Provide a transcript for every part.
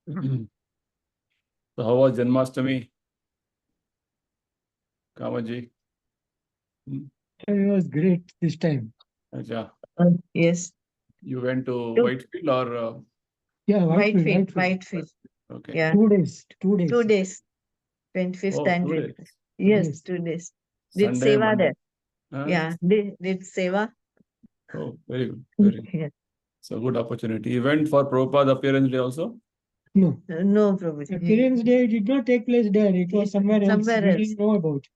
So how was Janmashtami, Kamaji? It was great this time. Acha. Yes. You went to Two- Whitefield or Yeah, Whitefield. Whitefield. okay? Yeah. 2 days. 2 days. 2 days. 25th Oh, and 2 25th. days. Yes, Yes. 2 days. Did Sunday, Seva Monday. there. Yeah. Did Seva. Oh, very good. Very good. Yeah. So good opportunity. You went for Prabhupada appearance day also? No. No, Prabhuji. Appearance day did not take place there. It was somewhere else. Somewhere We else. didn't know about.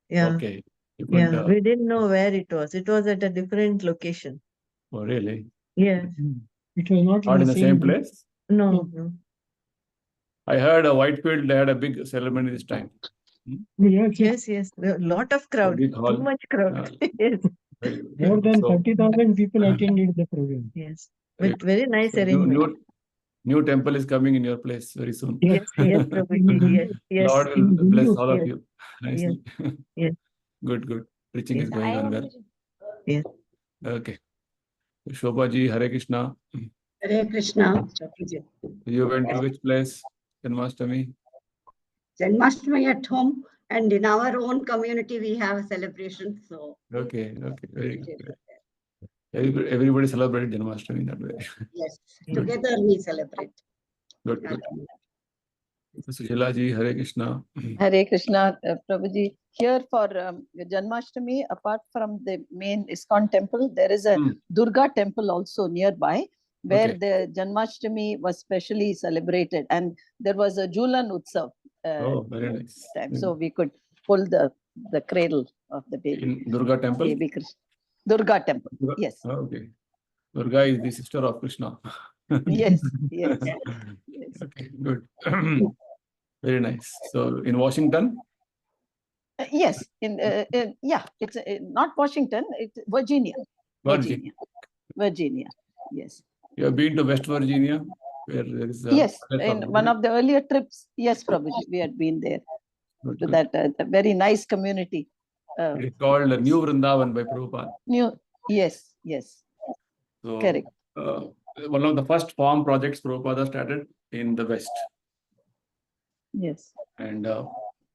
Yeah. Okay. You could, Yeah. We didn't know where it was. It was at a different location. oh, really? Yeah. It was not Not in the same place? No. No. No. I heard Whitefield, they had a big ceremony this time. Yes, yes. Yes. A lot of crowd. big hall. Too much crowd. Yes. Very good. More than So, 30,000 people attended the program. Yes. Great. With very nice so arrangement. new temple is coming in your place very soon. Yes. Yes, Prabhuji. Yes. Yes. Lord will bless all of Yes. you nicely. Yes. Good, good. Preaching Yes. is going on well. Yes. Okay. Shobha ji, Hare Krishna. Hare Krishna. You went to which place? Janmashtami? Janmashtami at home, and in our own community we have a celebration. So Okay, okay. Very good. Everybody celebrated Janmashtami that way. yes, together we celebrate. Good, good. Sushila ji, Hare Krishna. Hare Krishna, Prabhuji. Here for Janmashtami, apart from the main ISKCON temple, there is a Durga temple also nearby, where Okay. the Janmashtami was specially celebrated, and there was a Julan Utsav Oh, very nice. time, so we could pull the cradle of the baby. In Durga temple? Baby Krishna. Durga temple, Durga? yes. Oh, okay. Durga is the sister of Krishna. Yes, yes. Yes. Okay, good. Very nice. So in Washington? Yes, yeah, it's not Washington, it's Virginia. Virginia, yes. You have been to West Virginia, where there is a yes, in one of the earlier trips, yes, Prabhuji, we had been there. Good, To good. that very nice community. It is called New Vrindavan by Prabhupada. Yes. So, Correct. one of the first farm projects Prabhupada started in the West. Yes. And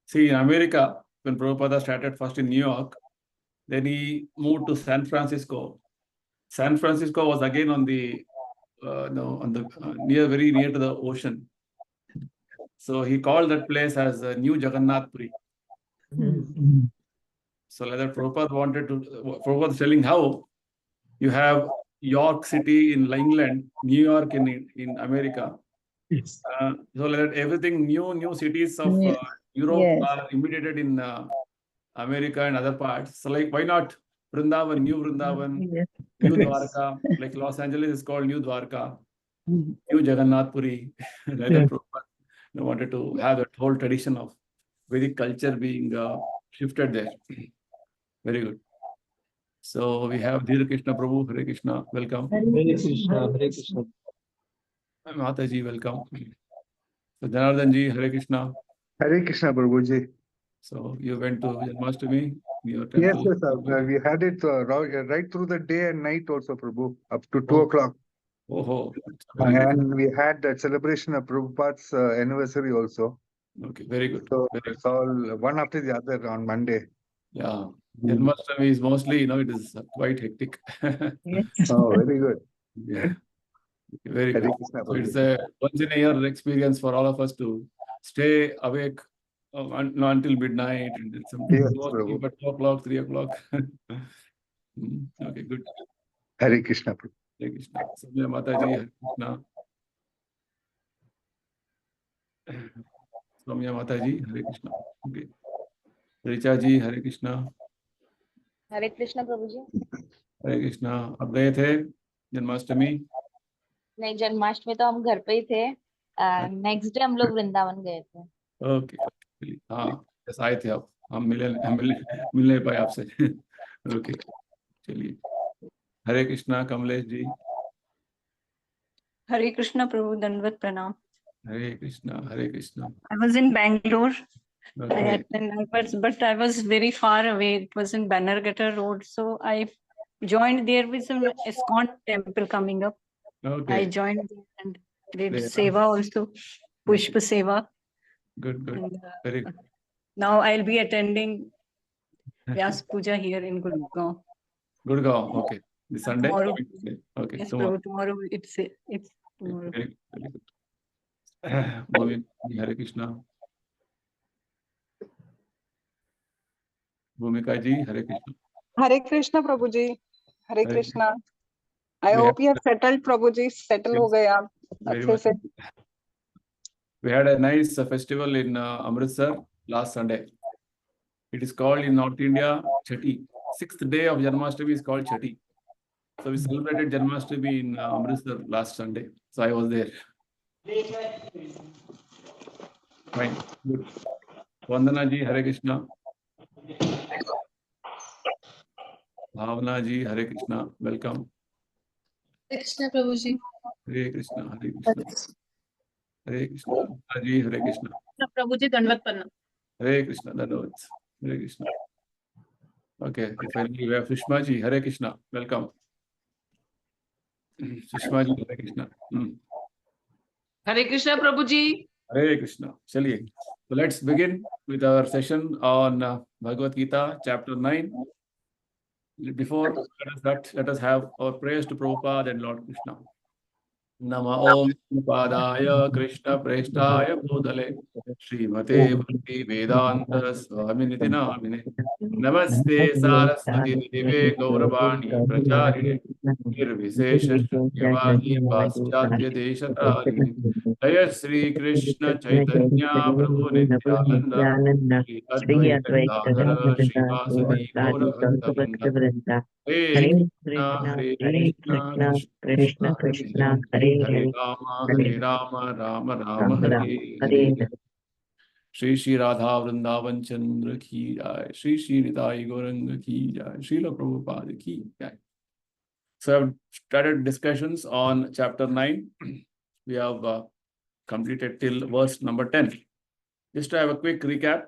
see, in America, when Prabhupada started first in New York, then he moved to San Francisco. San Francisco was again on the very near to the ocean. So he called that place as New Jagannath Puri. So like that, Prabhupada was telling how you have York City in England, New York in America. Yes. So like that, everything new cities of Europe Yes. are imitated in America and other parts. So like, why not Vrindavan, New Vrindavan, Yes. New Dwarka, like Los Angeles is called New Dwarka, New Jagannath Puri. Like that, Prabhupada wanted to have that whole tradition of Vedic culture being shifted there. Very good. So we have Yudhisthira Krishna Prabhu, Hare Krishna, welcome. Hare Krishna, Hare Krishna. Mataji, welcome. So Janardhan ji, Hare Krishna. Hare Krishna, Prabhuji. So you went to Janmashtami, your Yes, temple. sir. We had it right through the day and night also, Prabhu, up to 2 Oh. o'clock. Oh, very good. And we had that celebration of Prabhupada's anniversary also. Okay, very good. So Very good. it's all one after the other on Monday. Yeah, Janmashtami is mostly, it is quite hectic. Yes. Oh, very good. Yeah, very Hare good. Krishna, So it's Prabhuji. a once in a year experience for all of us to stay awake until midnight and then some Yes, go Prabhu. sleep at 2 o'clock, 3 o'clock. Okay, good. Hare Krishna, Prabhu. Hare Krishna. Samya Mataji, Hare Krishna. Samya Mataji, Hare Krishna. Okay. Richa ji, Hare Krishna. हरे कृष्णा प्रभु जी। हरे कृष्णा। अब गए थे जन्माष्टमी? नहीं, जन्माष्टमी तो हम घर पे ही थे। Next day हम लोग वृंदावन गए थे। ओके, हाँ, बस आए थे आप, हम मिल नहीं पाए आपसे। ओके, चलिए। हरे कृष्णा कमलेश जी। हरे कृष्णा प्रभु, दंडवत प्रणाम। हरे कृष्णा, हरे Krishna. I was in Bangalore. Okay. But I was very far away. It was in Bannerghatta Road. So I joined there with some ISKCON temple coming up. Okay. I joined there and did They- Seva also, Pushpa Seva. Good, good. And Very good. now I'll be attending Vyas Puja here in Gurgaon. Gurgaon. Okay. This Sunday? Tomorrow. Okay. Yes, Tomorrow. Prabhu, tomorrow it's tomorrow. Very good. Very good. Bhumi, Hare Krishna. Bhumika ji, Hare Krishna. Hare Krishna, Prabhuji. Hare Hare Krishna. I We hope you have settled, Prabhuji. Settle ho Yes. gaye aap. Very अच्छे much. से. We had a nice festival in Amritsar last Sunday. It is called in North India Chati. 6th day of Janmashtami is called Chati. So we celebrated Janmashtami in Amritsar last Sunday. So I was there. Fine. Good. Vandana ji, Hare Krishna. Bhavana ji, Hare Krishna. Welcome. Krishna Prabhuji. Hare Krishna, Hare Krishna. Hare Krishna. Ji, Hare Krishna. Prabhuji Dandavat Pranam. Hare Krishna. Dandavat. Hare Krishna. Okay. Finally, we have Sushma ji, Hare Krishna. Welcome. Sushma ji, Hare Krishna. Hare Krishna Prabhuji. Hare Krishna. Chaliye. So let's begin with our session on Bhagavad Gita, chapter 9. Before let us have our prayers to Prabhupada and Lord Krishna. Nama Om Padaya Krishna Preshtaya Bhutale Srimate Bhakti Vedanta Swaminiti Namine Namaste Saraswati Deve Gauravani Pracharine Nirvishesha Shunyavadi Paschatya Deshatarine Jaya Sri Krishna Chaitanya Prabhu Nityananda Sri Advaita Gadadhara Srivasadi Gaura Bhakta Hare Krishna, Hare Krishna, Krishna Krishna, Hare Rama, Rama Rama, Hare Hare. Shri Shri Radha Vrindavan Chandra ki jai, Shri Shri Nitai Gauranga ki jai, Srila Prabhupada ki jai. So I've started discussions on chapter 9. We have completed till verse number 10. Just to have a quick recap.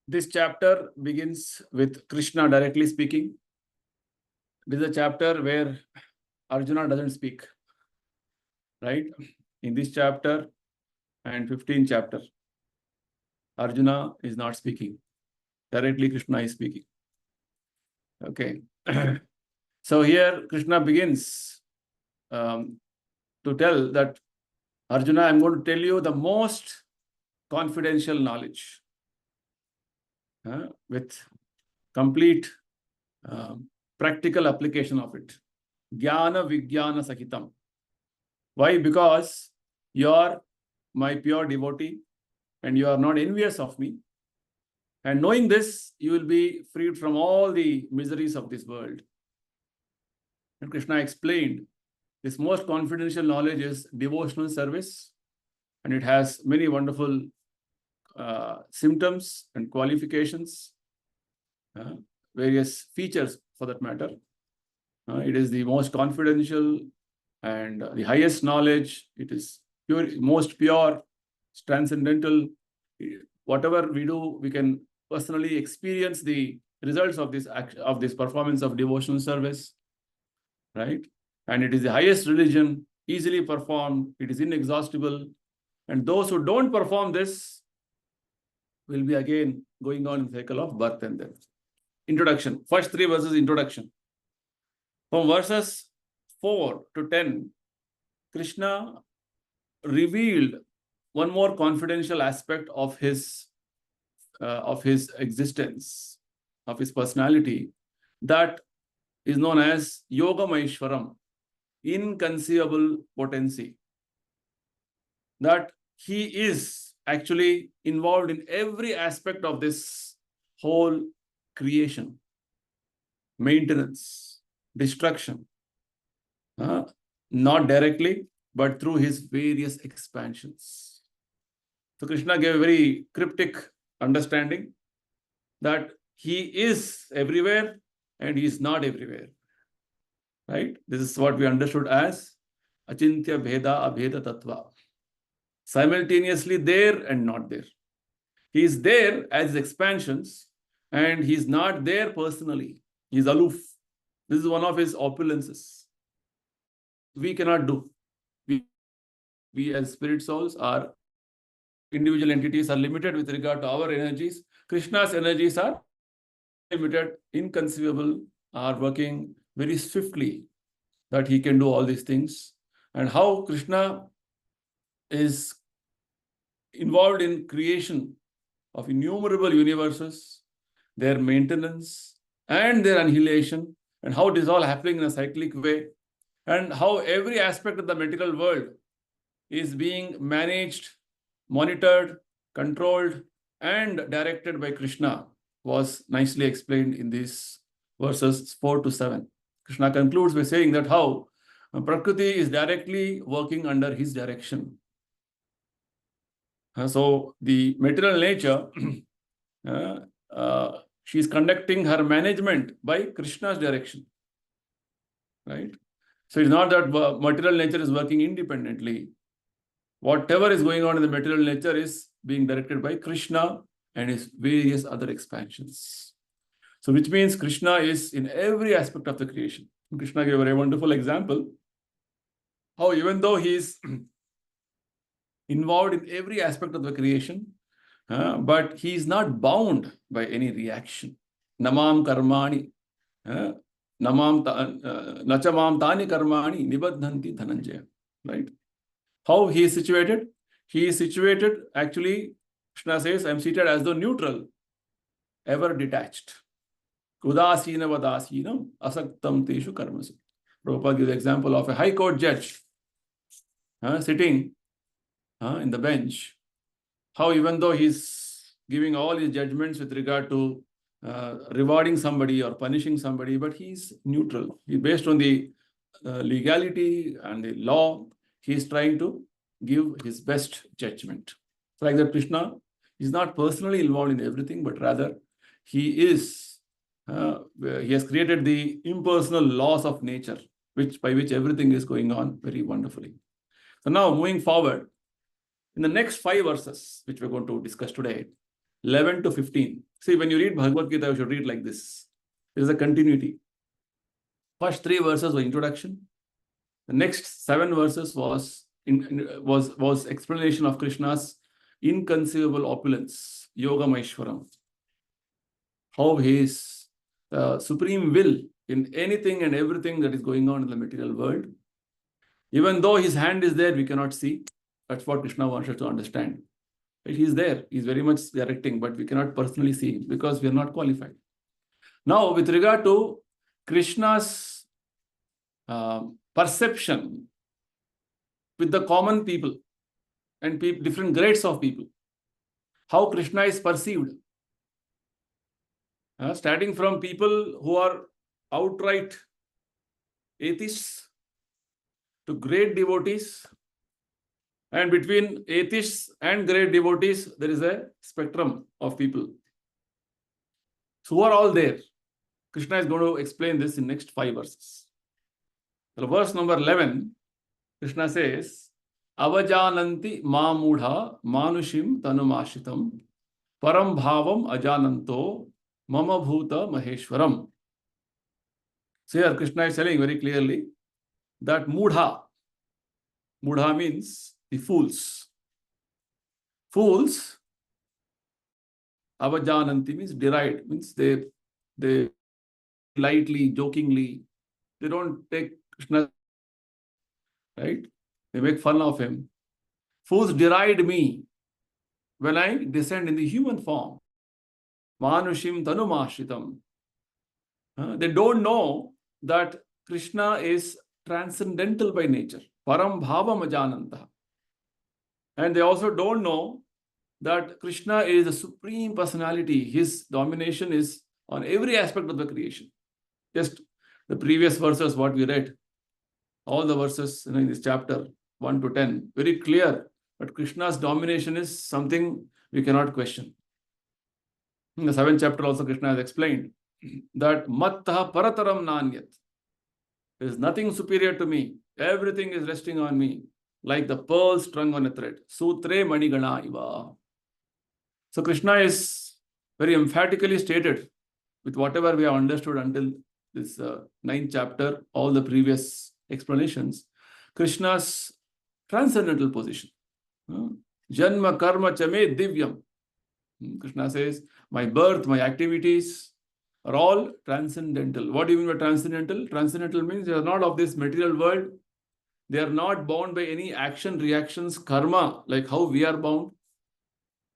This chapter begins with Krishna directly speaking. This is a chapter where Arjuna doesn't speak, right? In this chapter and 15th chapter, Arjuna is not speaking. Directly Krishna is speaking. Okay. So here Krishna begins to tell that Arjuna, I'm going to tell you the most confidential knowledge with complete practical application of it. Jnana Vijnana Sahitam. Why? Because you are my pure devotee and you are not envious of me. And knowing this, you will be freed from all the miseries of this world. And Krishna explained this most confidential knowledge is devotional service. And it has many wonderful symptoms and qualifications, various features for that matter. It is the most confidential and the highest knowledge. It is pure, most pure, transcendental. Whatever we do, we can personally experience the results of this performance of devotional service, right? And it is the highest religion, easily performed. It is inexhaustible. And those who don't perform this will be again going on in the cycle of birth and death. Introduction. First 3 verses, introduction. From verses 4 to 10, Krishna revealed one more confidential aspect of his existence, of his personality, that is known as Yoga Maheshwaram, inconceivable potency. That he is actually involved in every aspect of this whole creation, maintenance, destruction, not directly, but through his various expansions. So Krishna gave a very cryptic understanding that he is everywhere and he is not everywhere. Right? This is what we understood as Achintya Bheda Abheda Tattva. Simultaneously there and not there. He is there as expansions and he is not there personally. He is aloof. This is one of his opulences. We cannot do. We we as spirit souls are individual entities are limited with regard to our energies. Krishna's energies are limited, inconceivable, are working very swiftly, that he can do all these things. And how Krishna is involved in creation of innumerable universes, their maintenance and their annihilation, and how it is all happening in a cyclic way, and how every aspect of the material world is being managed, monitored, controlled, and directed by Krishna was nicely explained in these verses 4 to 7. Krishna concludes by saying that how Prakriti is directly working under his direction. So the material nature, she is conducting her management by Krishna's direction, right? So it's not that material nature is working independently. Whatever is going on in the material nature is being directed by Krishna and his various other expansions. So which means Krishna is in every aspect of the creation. Krishna gave a very wonderful example, how even though he is involved in every aspect of the creation, but he is not bound by any reaction. Namam karmani, nachamam tani karmani, nibaddhanti dhananjaya. Right? How he is situated? He is situated, actually, Krishna says, I am seated as though neutral, ever detached. Udasina vadasina, asaktam teshu karmasu. Prabhupada gives the example of a high court judge sitting in the bench. How even though he's giving all his judgments with regard to rewarding somebody or punishing somebody, but he's neutral. He's based on the legality and the law. He is trying to give his best judgment. So like that, Krishna is not personally involved in everything, but rather he is, he has created the impersonal laws of nature, by which everything is going on very wonderfully. So now moving forward, in the next 5 verses, which we're going to discuss today, 11 to 15. See, when you read Bhagavad Gita, you should read like this. There is a continuity. First 3 verses were introduction. The next 7 verses was explanation of Krishna's inconceivable opulence, Yoga Maishwaram. How he is the supreme will in anything and everything that is going on in the material world. Even though his hand is there, we cannot see. That's what Krishna wants us to understand. He is there. He is very much directing, but we cannot personally see him because we are not qualified. Now, with regard to Krishna's perception with the common people and different grades of people, how Krishna is perceived, starting from people who are outright atheists to great devotees, and between atheists and great devotees, there is a spectrum of people. So who are all there? Krishna is going to explain this in next 5 verses. So verse number 11, Krishna says, Avajananti ma mudha manushim tanumashritam param bhavam ajananto mama bhuta maheshwaram. So here Krishna is telling very clearly that mudha means the fools. Fools, avajananti means deride, means they lightly, jokingly, they don't take Krishna, right? They make fun of him. Fools deride me when I descend in the human form. Manushim tanumashritam. They don't know that Krishna is transcendental by nature. Param bhavam ajananta. And they also don't know that Krishna is the supreme personality. His domination is on every aspect of the creation. Just the previous verses, what we read, all the verses in this chapter 1 to 10, very clear that Krishna's domination is something we cannot question. In the 7th chapter also Krishna has explained that mattaha parataram nanyat. There is nothing superior to me. Everything is resting on me, like the pearl strung on a thread. Sutre manigana iva. So Krishna is very emphatically stated with whatever we have understood until this 9th chapter, all the previous explanations. Krishna's transcendental position. Janma karma chame divyam. Krishna says, my birth, my activities are all transcendental. What do you mean by transcendental? Transcendental means they are not of this material world. They are not bound by any action, reactions, karma, like how we are bound.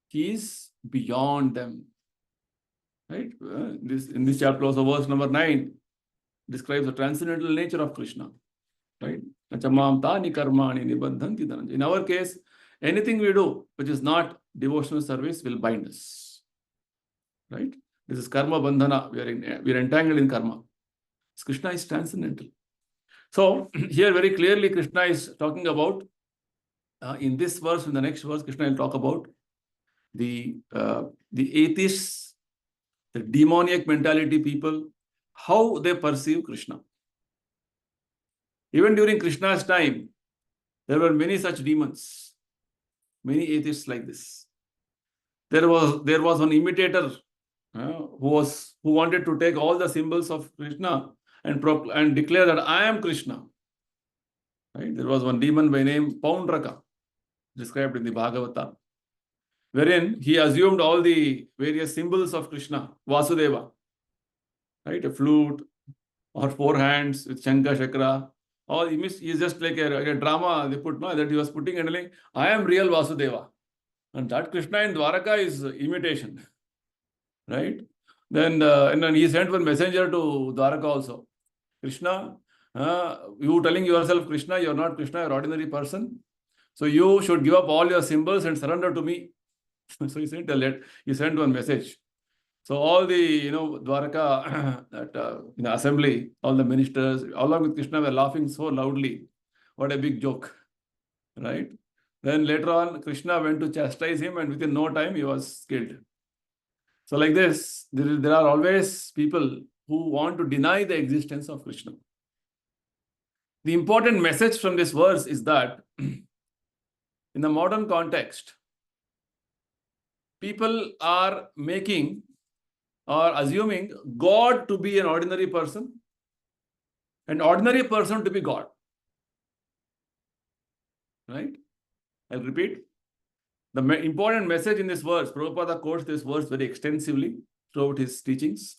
He is beyond them. Right? In this chapter also, verse number 9 describes the transcendental nature of Krishna. Right? In our case, anything we do which is not devotional service will bind us. Right? This is karma bandhana. We are entangled in karma. Krishna is transcendental. So here very clearly Krishna is talking about, in this verse, in the next verse, Krishna will talk about the atheists, the demoniac mentality people, how they perceive Krishna. Even during Krishna's time, there were many such demons, many atheists like this. There was an imitator who wanted to take all the symbols of Krishna and declare that I am Krishna. Right? There was one demon by name Paundraka, described in the Bhagavata, wherein he assumed all the various symbols of Krishna, Vasudeva, right? A flute or 4 hands with Shankha Chakra. He's just like a drama they put, no, that he was putting and like, I am real Vasudeva. And that Krishna in Dwaraka is imitation. Right? Then and then he sent one messenger to Dwaraka also. Krishna, you telling yourself Krishna, you are not Krishna, you are ordinary person. So you should give up all your symbols and surrender to me. So he sent one message. So all the Dwaraka in the assembly, all the ministers, along with Krishna, were laughing so loudly. What a big joke, right? Then later on, Krishna went to chastise him, and within no time he was killed. So like this, there are always people who want to deny the existence of Krishna. The important message from this verse is that in the modern context, people are making or assuming God to be an ordinary person, an ordinary person to be God. Right? I'll repeat. The important message in this verse, Prabhupada quotes this verse very extensively throughout his teachings.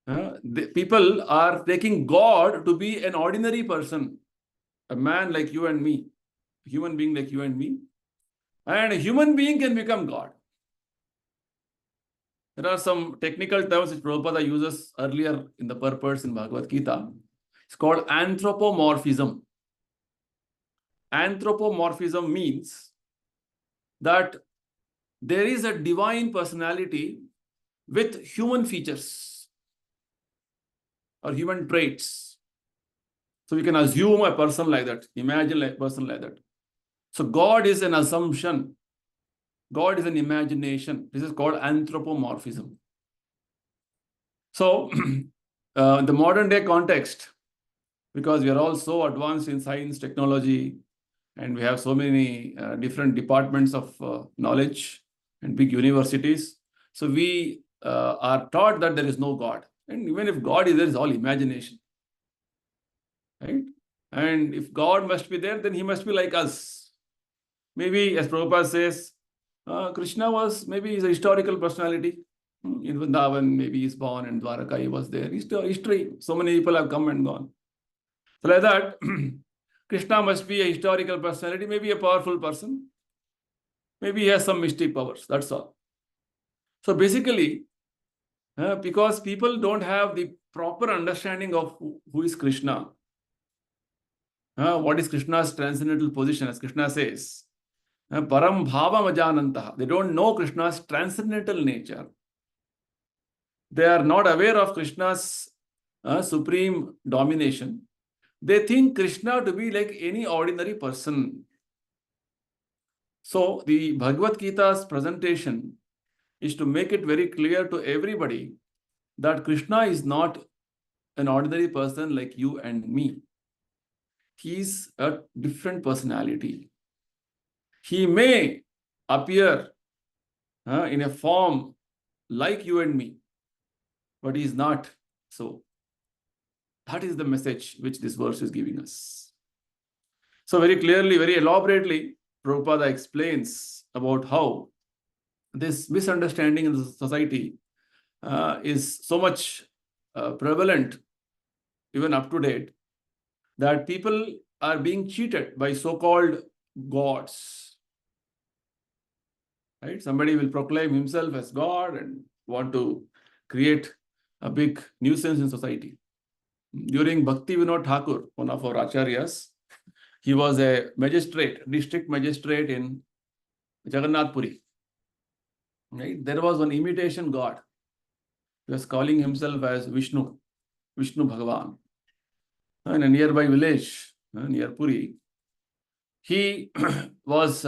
The people are taking God to be an ordinary person, a man like you and me, a human being like you and me, and a human being can become God. There are some technical terms which Prabhupada uses earlier in the purpose in Bhagavad Gita. It's called anthropomorphism. Anthropomorphism means that there is a divine personality with human features or human traits. So we can assume a person like that, imagine a person like that. So God is an assumption. God is an imagination. This is called anthropomorphism. So, the modern day context, because we are all so advanced in science, technology, and we have so many different departments of knowledge and big universities. So we are taught that there is no God. And even if God is there, it's all imagination. Right? And if God must be there, then he must be like us. Maybe, as Prabhupada says, Krishna was maybe he's a historical personality. In Vrindavan, maybe he's born, and Dwaraka he was there. History. So many people have come and gone. So like that, Krishna must be a historical personality, maybe a powerful person. Maybe he has some mystic powers. That's all. So basically, because people don't have the proper understanding of who is Krishna, what is Krishna's transcendental position, as Krishna says, Param Bhava Majanantaha. They don't know Krishna's transcendental nature. They are not aware of Krishna's supreme domination. They think Krishna to be like any ordinary person. So the Bhagavad Gita's presentation is to make it very clear to everybody that Krishna is not an ordinary person like you and me. He's a different personality. He may appear in a form like you and me, but he is not so. That is the message which this verse is giving us. So very clearly, very elaborately, Prabhupada explains about how this misunderstanding in the society is so much prevalent, even up to date, that people are being cheated by so-called gods. Right? Somebody will proclaim himself as God and want to create a big nuisance in society. During Bhakti Vinod Thakur, one of our acharyas, he was a magistrate, district magistrate in Jagannath Puri. Right? There was one imitation god. He was calling himself as Vishnu Bhagavan. In a nearby village near Puri, he was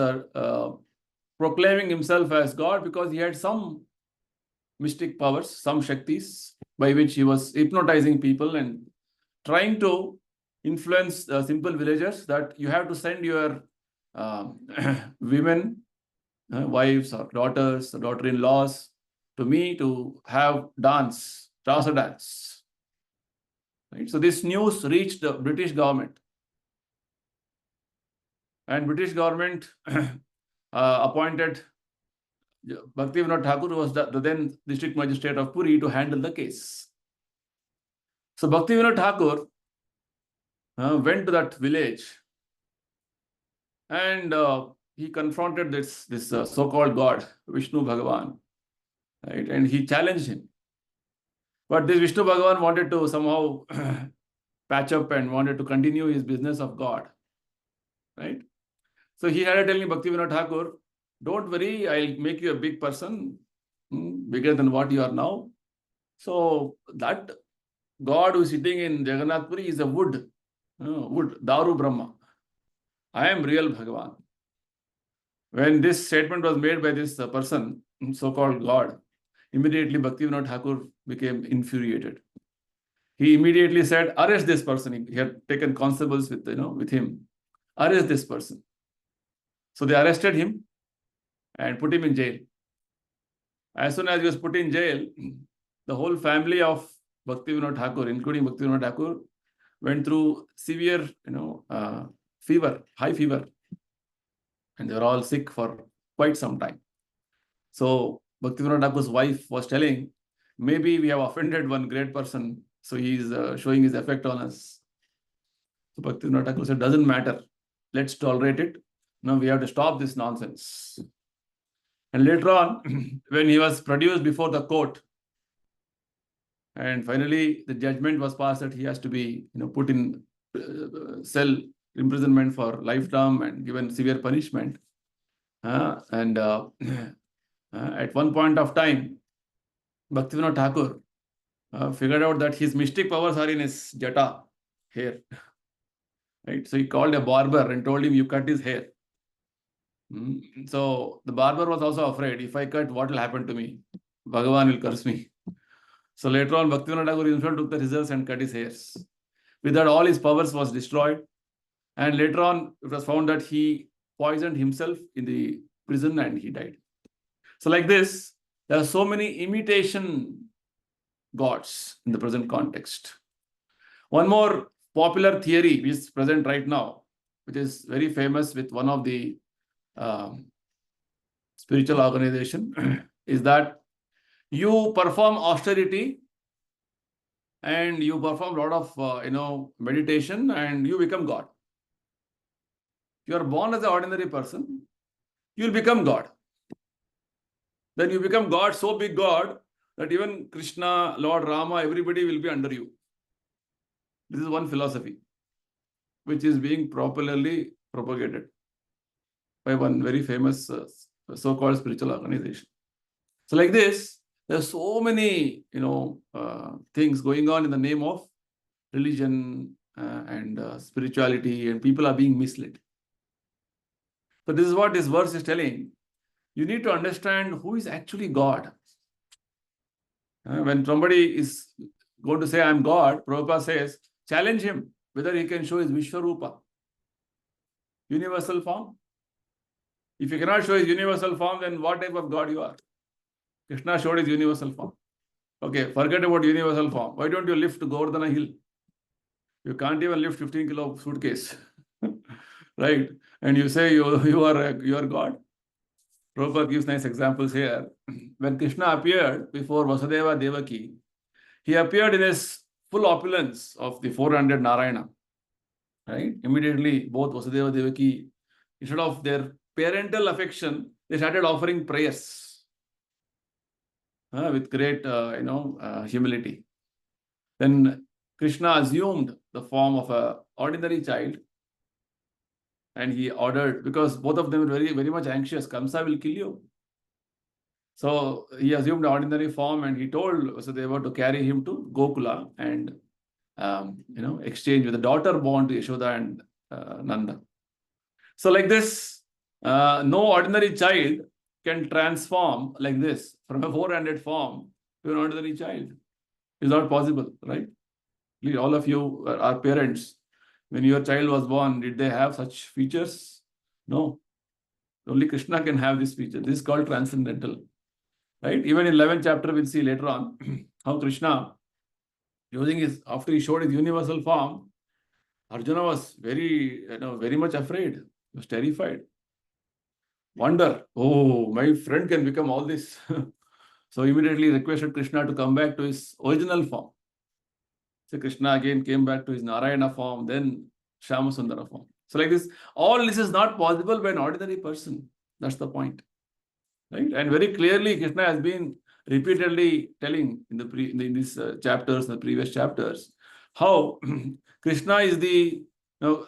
proclaiming himself as God because he had some mystic powers, some Shaktis, by which he was hypnotizing people and trying to influence simple villagers that you have to send your women, wives or daughters, daughter-in-laws to me to have dance, Dasa dance. Right? So this news reached the British government. And British government appointed Bhakti Vinod Thakur, who was the then district magistrate of Puri, to handle the case. So Bhakti Vinod Thakur went to that village and he confronted this so-called god, Vishnu Bhagavan, right? And he challenged him. But this Vishnu Bhagavan wanted to somehow patch up and wanted to continue his business of God, right? So he had to tell me, Bhakti Vinod Thakur, don't worry, I'll make you a big person, bigger than what you are now. So that God who is sitting in Jagannath Puri is a wood, Daru Brahma. I am real Bhagavan. When this statement was made by this person, so-called God, immediately Bhakti Vinod Thakur became infuriated. He immediately said, arrest this person. He had taken constables with him. Arrest this person. So they arrested him and put him in jail. As soon as he was put in jail, the whole family of Bhakti Vinod Thakur, including Bhakti Vinod Thakur, went through severe, fever, high fever. And they were all sick for quite some time. So Bhakti Vinod Thakur's wife was telling, maybe we have offended one great person, so he is showing his effect on us. So Bhakti Vinod Thakur said, doesn't matter. Let's tolerate it. Now we have to stop this nonsense. And later on, when he was produced before the court, and finally the judgment was passed that he has to be put in cell imprisonment for lifetime and given severe punishment. At one point of time, Bhakti Vinod Thakur figured out that his mystic powers are in his jata, hair. Right? So he called a barber and told him, you cut his hair. So the barber was also afraid, if I cut, what will happen to me? Bhagavan will curse me. So later on, Bhakti Vinod Thakur himself took the scissors and cut his hairs. With that, all his powers was destroyed. And later on, it was found that he poisoned himself in the prison and he died. So like this, there are so many imitation gods in the present context. One more popular theory which is present right now, which is very famous with one of the spiritual organization, is that you perform austerity and you perform a lot of meditation and you become God. You are born as an ordinary person, you will become God. Then you become God, so big God, that even Krishna, Lord Rama, everybody will be under you. This is one philosophy, which is being popularly propagated by one very famous so-called spiritual organization. So like this, there are so many, things going on in the name of religion and spirituality, and people are being misled. So this is what this verse is telling. You need to understand who is actually God. When somebody is going to say, I'm God, Prabhupada says, challenge him whether he can show his Vishwarupa, universal form. If you cannot show his universal form, then what type of God you are? Krishna showed his universal form. Okay, forget about universal form. Why don't you lift Govardhana hill? You can't even lift 15 kilo suitcase. right? And you say you are God. Prabhupada gives nice examples here. When Krishna appeared before Vasudeva Devaki, he appeared in his full opulence of the 400 Narayana. Right? Immediately, both Vasudeva Devaki, instead of their parental affection, they started offering prayers with great, humility. Then Krishna assumed the form of an ordinary child, and he ordered, because both of them were very, very much anxious, Kamsa will kill you. So he assumed the ordinary form, and he told Vasudeva to carry him to Gokula and exchange with the daughter born to Yashoda and Nanda. So like this, no ordinary child can transform like this from a 400 form to an ordinary child. It's not possible, right? All of you are parents. When your child was born, did they have such features? No. Only Krishna can have this feature. This is called transcendental. Right? Even in 11th chapter, we'll see later on how Krishna, after he showed his universal form, Arjuna was very much afraid. He was terrified. Wonder, oh, my friend can become all this. So immediately requested Krishna to come back to his original form. So Krishna again came back to his Narayana form, then Shyamasundara form. So like this, all this is not possible by an ordinary person. That's the point. Right? And very clearly, Krishna has been repeatedly telling in these chapters, the previous chapters, how Krishna is the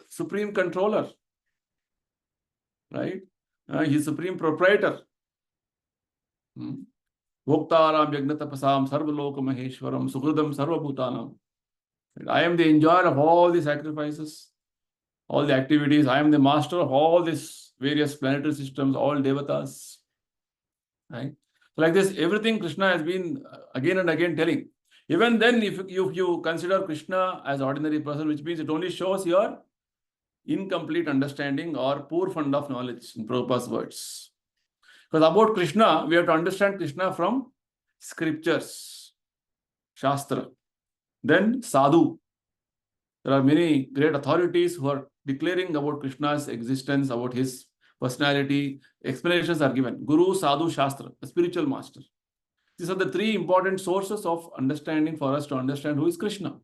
supreme controller. Right? He is supreme proprietor. Bhoktaram Yagnatapasam Sarvaloka Maheshwaram Sukhridam Sarvabhutanam. I am the enjoyer of all the sacrifices, all the activities. I am the master of all these various planetary systems, all devatas. Right? So like this, everything Krishna has been again and again telling. Even then, if you consider Krishna as ordinary person, which means it only shows your incomplete understanding or poor fund of knowledge, in Prabhupada's words. Because about Krishna, we have to understand Krishna from scriptures, Shastra. Then Sadhu. There are many great authorities who are declaring about Krishna's existence, about his personality. Explanations are given. Guru, Sadhu, Shastra, the spiritual master. These are the three important sources of understanding for us to understand who is Krishna.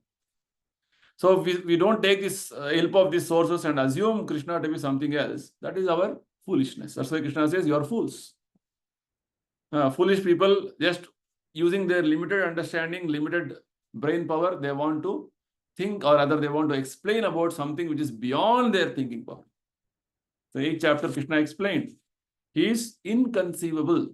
So if we don't take this help of these sources and assume Krishna to be something else, that is our foolishness. That's why Krishna says, you are fools. Foolish people, just using their limited understanding, limited brain power, they want to think, or rather they want to explain about something which is beyond their thinking power. So 8th chapter, Krishna explained, he is inconceivable.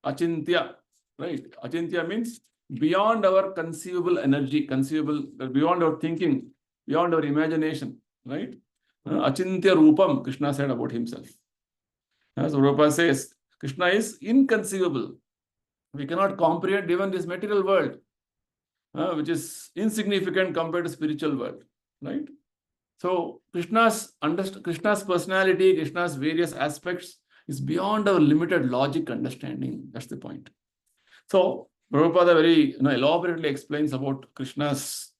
Achintya, right? Achintya means beyond our conceivable energy, beyond our thinking, beyond our imagination, right? Achintya Rupam, Krishna said about himself. So Prabhupada says, Krishna is inconceivable. We cannot comprehend even this material world, which is insignificant compared to spiritual world, right? So Krishna's personality, Krishna's various aspects is beyond our limited logic understanding. That's the point. So Prabhupada very elaborately explains about Krishna's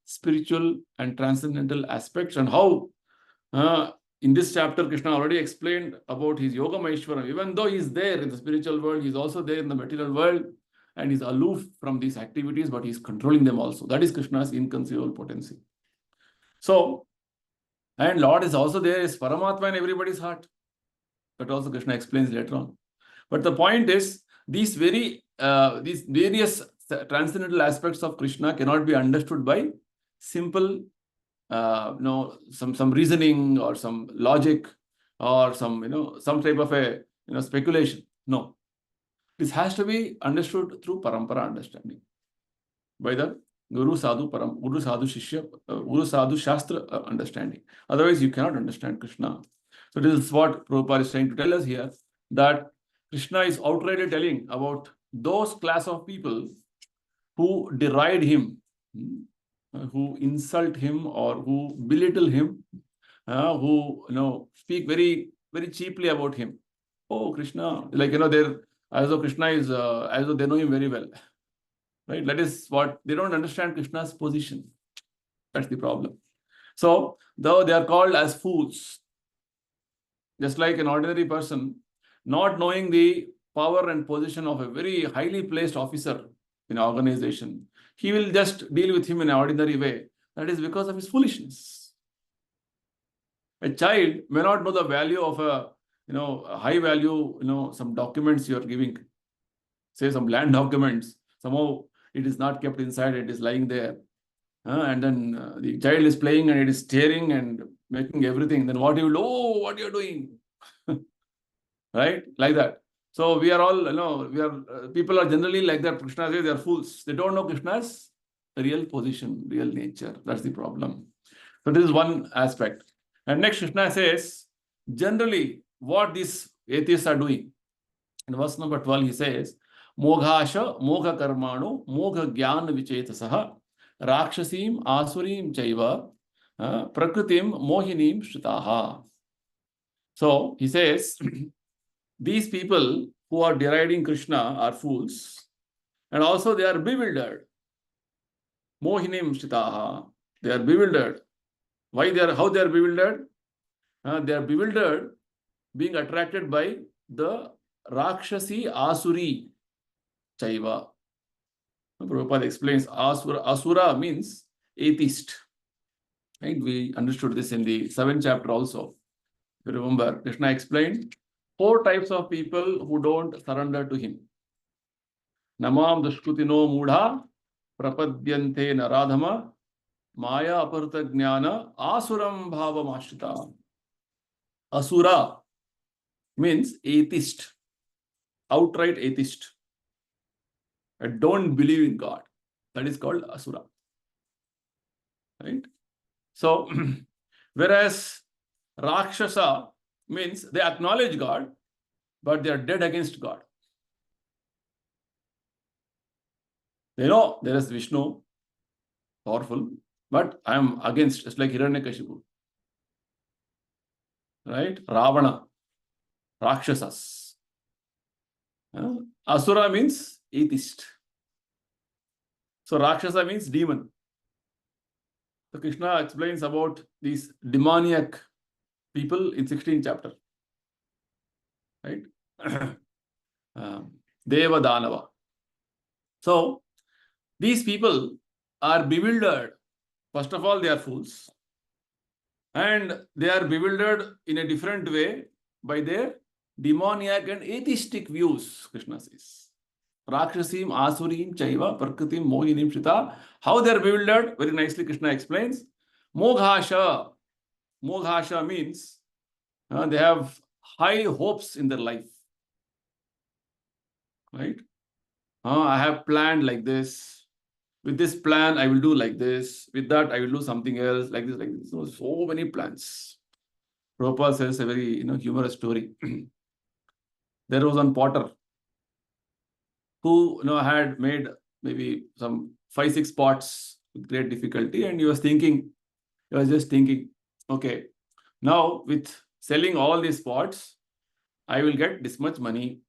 spiritual and transcendental aspects, and how in this chapter Krishna already explained about his Yoga Maheshwaram. Even though he is there in the spiritual world, he is also there in the material world, and is aloof from these activities, but he is controlling them also. That is Krishna's inconceivable potency. So, and Lord is also there, is Paramatma in everybody's heart. That also Krishna explains later on. But the point is, these various transcendental aspects of Krishna cannot be understood by simple, some reasoning or some logic or some type of a speculation. No, this has to be understood through parampara understanding, by the Guru Sadhu Shishya, Guru Sadhu Shastra understanding. Otherwise, you cannot understand Krishna. So this is what Prabhupada is trying to tell us here, that Krishna is outrightly telling about those class of people who deride him, who insult him, or who belittle him, who speak very, very cheaply about him. Oh, Krishna, like they're as though Krishna is as though they know him very well. Right? That is what they don't understand Krishna's position. That's the problem. So, though they are called as fools, just like an ordinary person, not knowing the power and position of a very highly placed officer in an organization, he will just deal with him in an ordinary way. That is because of his foolishness. A child may not know the value of a high value, some documents you are giving, say some land documents. Somehow it is not kept inside, it is lying there. And then the child is playing and it is staring and making everything. Then what you will, oh, what you are doing? Right? Like that. So we are all, people are generally like that. Krishna says they are fools. They don't know Krishna's real position, real nature. That's the problem. So this is one aspect. And next Krishna says, generally what these atheists are doing. In verse number 12 he says, Moghasha, Mogha Karmano, Mogha Jnana Vichetasaha, Rakshasim, Asurim Chaiva, Prakritim, Mohinim Shritaha. So he says, these people who are deriding Krishna are fools, and also they are bewildered. Mohinim Shritaha. They are bewildered. How they are bewildered? They are bewildered being attracted by the Rakshasi Asuri Chaiva. Prabhupada explains Asura means atheist. Right? We understood this in the 7th chapter also. If you remember, Krishna explained 4 types of people who don't surrender to him. Namam dushkrutino mudha prapadyante naradhama maya aparta jnana asuram bhavam ashrita. Asura means atheist, outright atheist. I don't believe in God. That is called Asura. Right? So, whereas Rakshasa means they acknowledge God, but they are dead against God. They know there is Vishnu, powerful, but I am against, just like Hiranyakashipu. Right? Ravana, Rakshasas. Asura means atheist. So Rakshasa means demon. So Krishna explains about these demoniac people in 16th chapter. Right? Deva Danava. So these people are bewildered. First of all, they are fools. And they are bewildered in a different way by their demoniac and atheistic views, Krishna says. Rakshasim, Asurim, Chaiva, Prakritim, Mohinim, Shrita. How they are bewildered? Very nicely Krishna explains. Moghasha. Moghasha means they have high hopes in their life. Right? I have planned like this. With this plan, I will do like this. With that, I will do something else, like this, like this. So many plans. Prabhupada says a very humorous story. There was one potter who had made maybe some 5-6 pots with great difficulty, and he was just thinking, okay, now with selling all these pots, I will get this much money.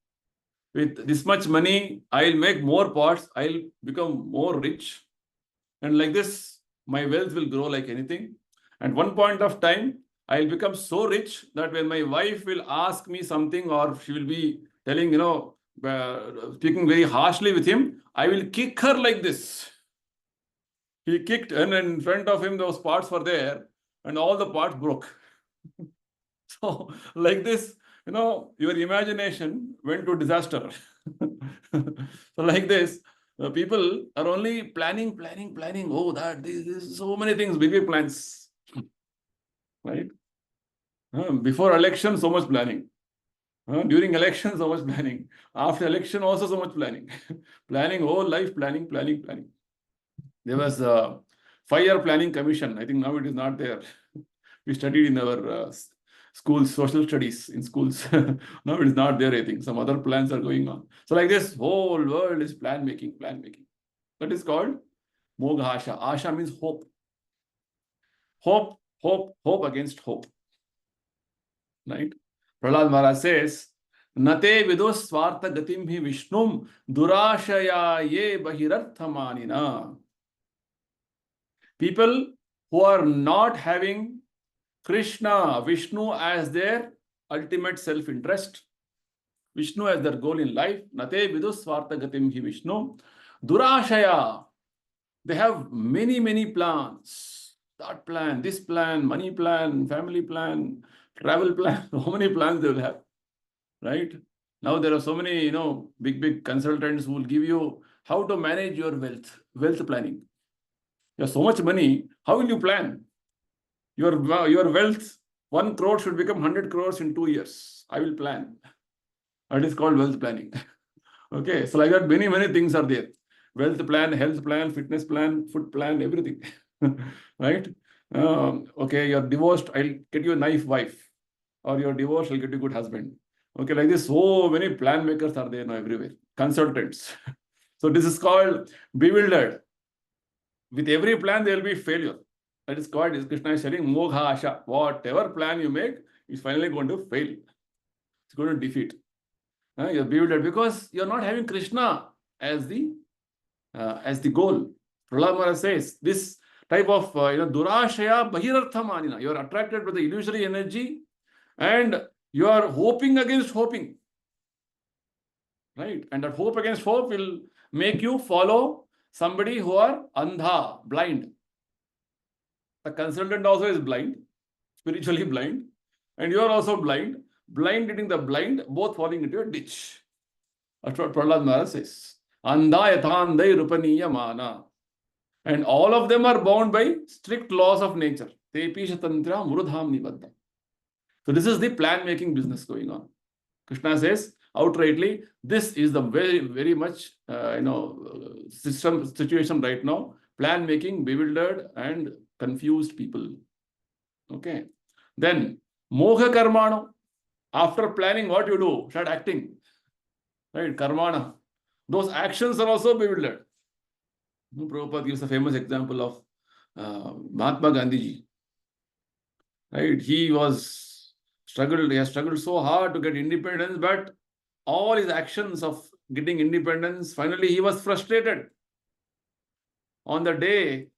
With this much money, I'll make more pots, I'll become more rich. And like this, my wealth will grow like anything. At one point of time, I'll become so rich that when my wife will ask me something, or she will be telling, speaking very harshly with him, I will kick her like this. He kicked, and in front of him, those pots were there, and all the pots broke. So, like this, your imagination went to disaster. So, like this, people are only planning. Oh, this, so many things, big plans. Right? Before election, so much planning. During election, so much planning. After election, also so much planning. Planning, whole life, planning. There was a 5-year planning commission. I think now it is not there. We studied in our schools, social studies in schools. Now it is not there, I think. Some other plans are going on. So like this, whole world is plan making. That is called Moghasha. Asha means hope. Hope against hope. Right? Prahlad Maharaj says, Nate vidus swartha gatim bhi vishnum durashaya ye bahirarthamanina. People who are not having Krishna, Vishnu as their ultimate self-interest. Vishnu as their goal in life. Nate vidu swartha gatim hi Vishnu. Durashaya. They have many plans. That plan, this plan, money plan, family plan, travel plan. How many plans they will have, right? Now there are so many, big consultants who will give you how to manage your wealth planning. You have so much money. How will you plan? Your wealth, 1 crore should become 100 crores in 2 years. I will plan. That is called wealth planning. Okay, so like that, many things are there. Wealth plan, health plan, fitness plan, food plan, everything. Right? Okay, you're divorced, I'll get you a nice wife. Or you're divorced, I'll get you a good husband. Okay, like this, so many plan makers are there now everywhere. Consultants. So this is called bewildered. With every plan, there will be failure. That is called, as Krishna is telling, mogha asha. Whatever plan you make is finally going to fail. It's going to defeat. You're bewildered because you're not having Krishna as the goal. Prahlad Maharaj says this type of durashaya bahirartha manina. You're attracted to the illusory energy and you are hoping against hoping. Right? And that hope against hope will make you follow somebody who are andha, blind. The consultant also is blind, spiritually blind, and you are also blind. Blind leading the blind, both falling into a ditch. That's what Prahlad Maharaj says. Andha yathandai rupaniya mana. And all of them are bound by strict laws of nature. Tepi shatantra murudham nibadha. So this is the plan-making business going on. Krishna says outrightly, this is the very much situation right now. Plan-making, bewildered and confused people. Okay. Then moha karmano. After planning, what you do? Start acting. Right? Karmana. Those actions are also bewildered. Prabhupada gives a famous example of Mahatma Gandhi ji. Right? He has struggled so hard to get independence, but all his actions of getting independence, finally he was frustrated. On the day,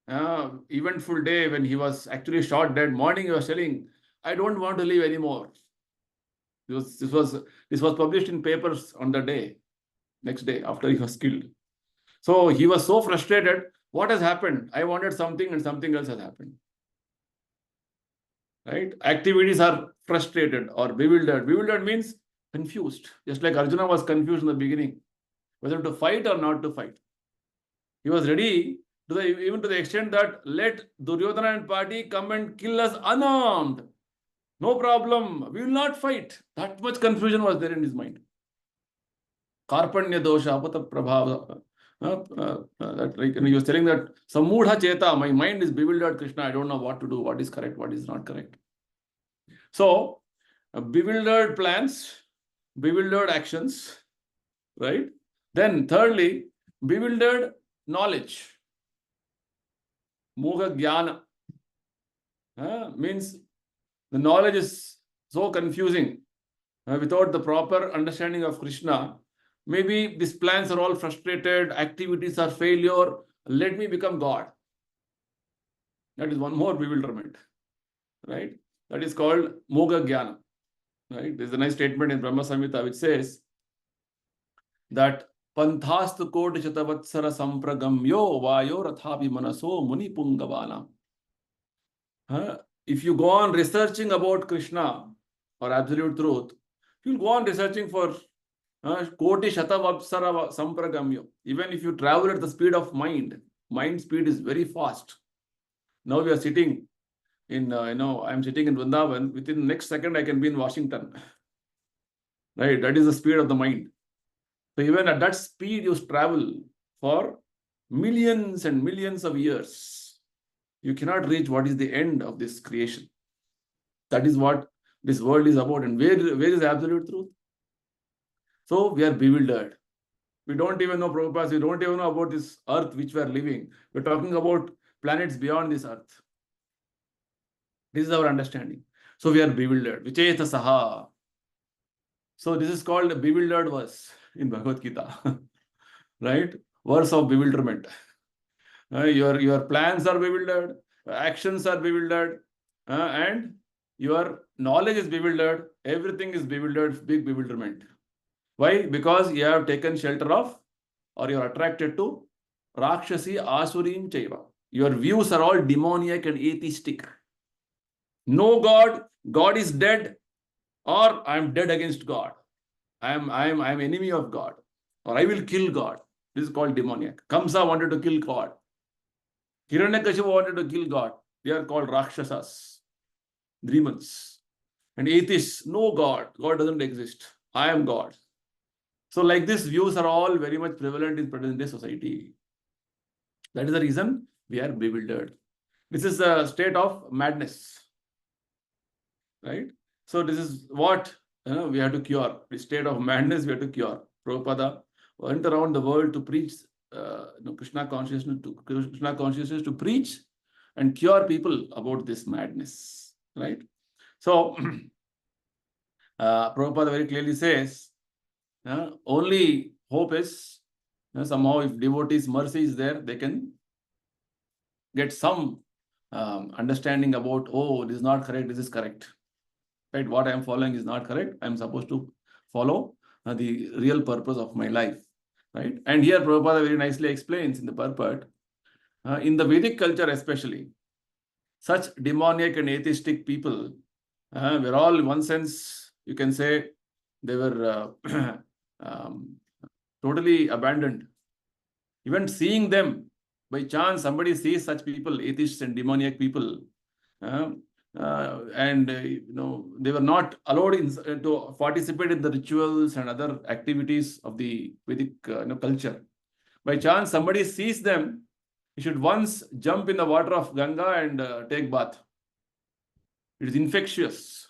eventful day when he was actually shot dead, morning he was telling, I don't want to live anymore. This was published in papers on the day, next day after he was killed. So he was so frustrated. What has happened? I wanted something and something else has happened. Right? Activities are frustrated or bewildered. Bewildered means confused. Just like Arjuna was confused in the beginning, whether to fight or not to fight. He was ready even to the extent that let Duryodhana and party come and kill us unarmed. No problem. We will not fight. That much confusion was there in his mind. Karpanya dosha, apata prabhava. He was telling that samudha cheta, my mind is bewildered, Krishna. I don't know what to do, what is correct, what is not correct. So, bewildered plans, bewildered actions, right? Then thirdly, bewildered knowledge. Moha jnana means the knowledge is so confusing. Without the proper understanding of Krishna, maybe these plans are all frustrated, activities are failure. Let me become God. That is one more bewilderment, right? That is called Moga Jnana, right? There's a nice statement in Brahma Samhita which says that Panthastu koti shatavatsara sampragamyo vayo rathavi manaso muni pungavana. If you go on researching about Krishna or absolute truth, you'll go on researching for koti shatavapsara sampragamyo. Even if you travel at the speed of mind speed is very fast. Now we are sitting in, I'm sitting in Vrindavan. Within the next second, I can be in Washington. Right? That is the speed of the mind. So even at that speed, you travel for millions and millions of years. You cannot reach what is the end of this creation. That is what this world is about. And where is absolute truth? So we are bewildered. We don't even know, Prabhupada, we don't even know about this earth which we are living. We're talking about planets beyond this earth. This is our understanding. So we are bewildered. Vicheta saha. So this is called a bewildered verse in Bhagavad Gita. Right? Verse of bewilderment. Your plans are bewildered, actions are bewildered, and your knowledge is bewildered, everything is bewildered, big bewilderment. Why? Because you have taken shelter of, or you are attracted to Rakshasi Asurim Chaiva. Your views are all demoniac and atheistic. No God, God is dead, or I am dead against God. I am enemy of God, or I will kill God. This is called demoniac. Kamsa wanted to kill God. Hiranyakashipu wanted to kill God. They are called Rakshasas, demons. And atheists, no God. God doesn't exist. I am God. So like this, views are all very much prevalent in present day society. That is the reason we are bewildered. This is a state of madness. Right? So this is what we have to cure. The state of madness we have to cure. Prabhupada went around the world to preach Krishna consciousness, to preach and cure people about this madness. Right? So Prabhupada very clearly says, only hope is somehow if devotees' mercy is there, they can get some understanding about, oh, this is not correct, this is correct. Right? What I am following is not correct. I am supposed to follow the real purpose of my life. Right? And here Prabhupada very nicely explains in the purport, in the Vedic culture especially, such demoniac and atheistic people were all, in one sense, you can say, they were totally abandoned. Even seeing them, by chance, somebody sees such people, atheists and demoniac people, and they were not allowed to participate in the rituals and other activities of the Vedic culture. By chance, somebody sees them, he should once jump in the water of Ganga and take bath. It is infectious.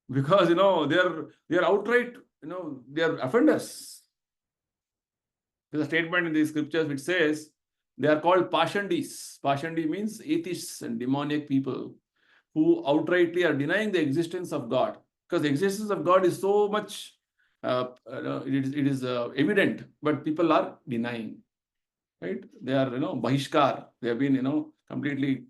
Because they are outright, they are offenders. There's a statement in the scriptures which says they are called Pashandis. Pashandi means atheists and demoniac people who outrightly are denying the existence of God. Because the existence of God is so much, it is evident, but people are denying. Right? They are, Bahishkar. They have been, completely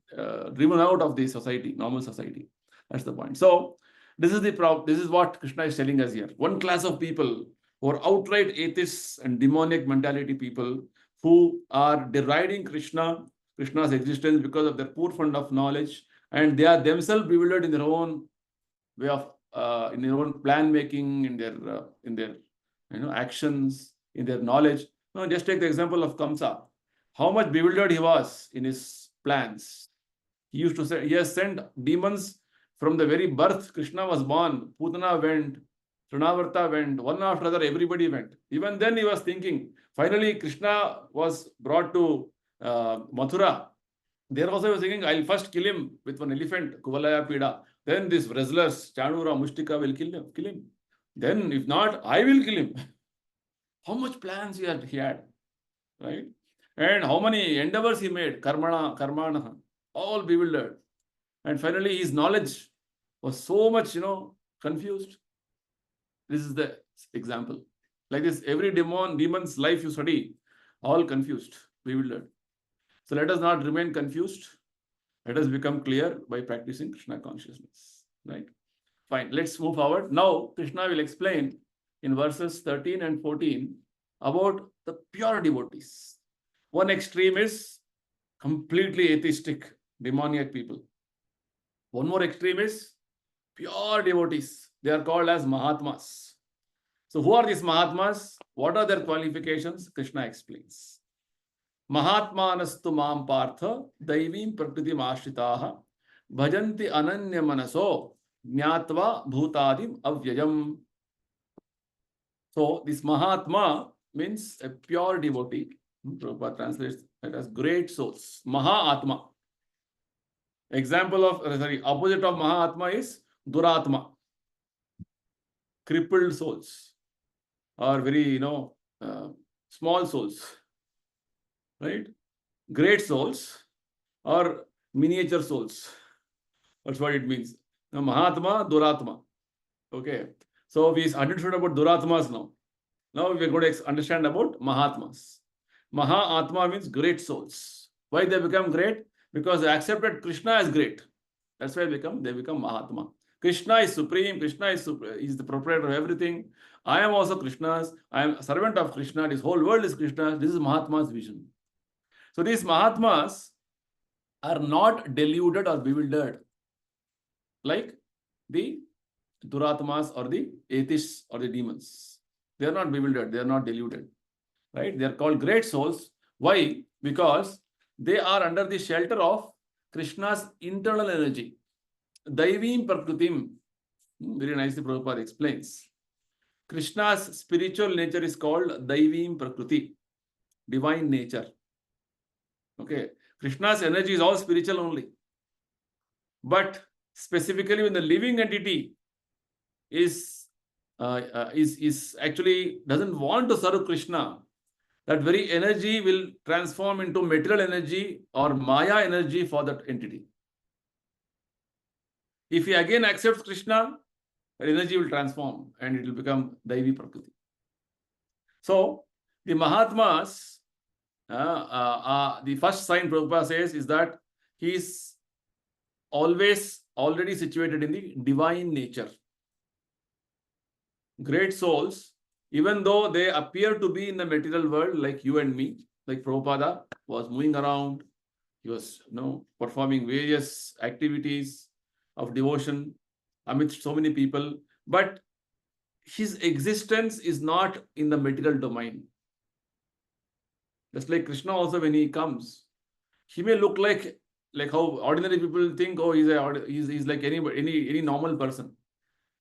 driven out of the society, normal society. That's the point. So, this is what Krishna is telling us here. One class of people who are outright atheists and demonic mentality people who are deriding Krishna's existence because of their poor fund of knowledge, and they are themselves bewildered in their own way of, in their own plan making, in their actions, in their knowledge. Now, just take the example of Kamsa. How much bewildered he was in his plans. He used to say, he has sent demons from the very birth Krishna was born. Putana went, Trinavarta went, one after another, everybody went. Even then he was thinking, finally Krishna was brought to Mathura. There also he was thinking, I'll first kill him with one elephant, Kuvalaya Pida. Then these wrestlers, Chanura, Mushtika will kill him. Then if not, I will kill him. How much plans he had, right? And how many endeavors he made, karmana, all bewildered. And finally his knowledge was so much, confused. This is the example. Like this, every demon's life you study, all confused, bewildered. So let us not remain confused. Let us become clear by practicing Krishna consciousness. Right? Fine. Let's move forward. Now, Krishna will explain in verses 13 and 14 about the pure devotees. One extreme is completely atheistic, demoniac people. One more extreme is pure devotees. They are called as Mahatmas. So who are these Mahatmas? What are their qualifications? Krishna explains. Mahatmanastu mam partha daivim prakritim ashritaha bhajanti ananya manaso jnatva bhutadim avyayam. So this Mahatma means a pure devotee. Prabhupada translates it as great souls. Mahatma. Example of, opposite of Mahatma is Duratma. Crippled souls. Or very, small souls. Right? Great souls or miniature souls. That's what it means. Now, Mahatma, Duratma. Okay. So we understood about Duratmas now. Now we're going to understand about Mahatmas. Mahatma means great souls. Why they become great? Because they accepted Krishna as great. That's why they become Mahatma. Krishna is supreme. Krishna is the proprietor of everything. I am also Krishna's. I am a servant of Krishna. This whole world is Krishna. This is Mahatma's vision. So these Mahatmas are not deluded or bewildered like the Duratmas or the atheists or the demons. They are not bewildered. They are not deluded. Right? They are called great souls. Why? Because they are under the shelter of Krishna's internal energy. Daivim Prakritim. Very nicely Prabhupada explains. Krishna's spiritual nature is called Daivim Prakriti. Divine nature. Okay. Krishna's energy is all spiritual only. But specifically when the living entity is actually doesn't want to serve Krishna, that very energy will transform into material energy or Maya energy for that entity. If he again accepts Krishna, that energy will transform and it will become Daivi Prakriti. So the Mahatmas, the first sign Prabhupada says is that he is always already situated in the divine nature. Great souls, even though they appear to be in the material world like you and me, like Prabhupada was moving around, he was performing various activities of devotion amidst so many people, but his existence is not in the material domain. Just like Krishna also, when he comes, he may look like how ordinary people think, oh, he's like any normal person,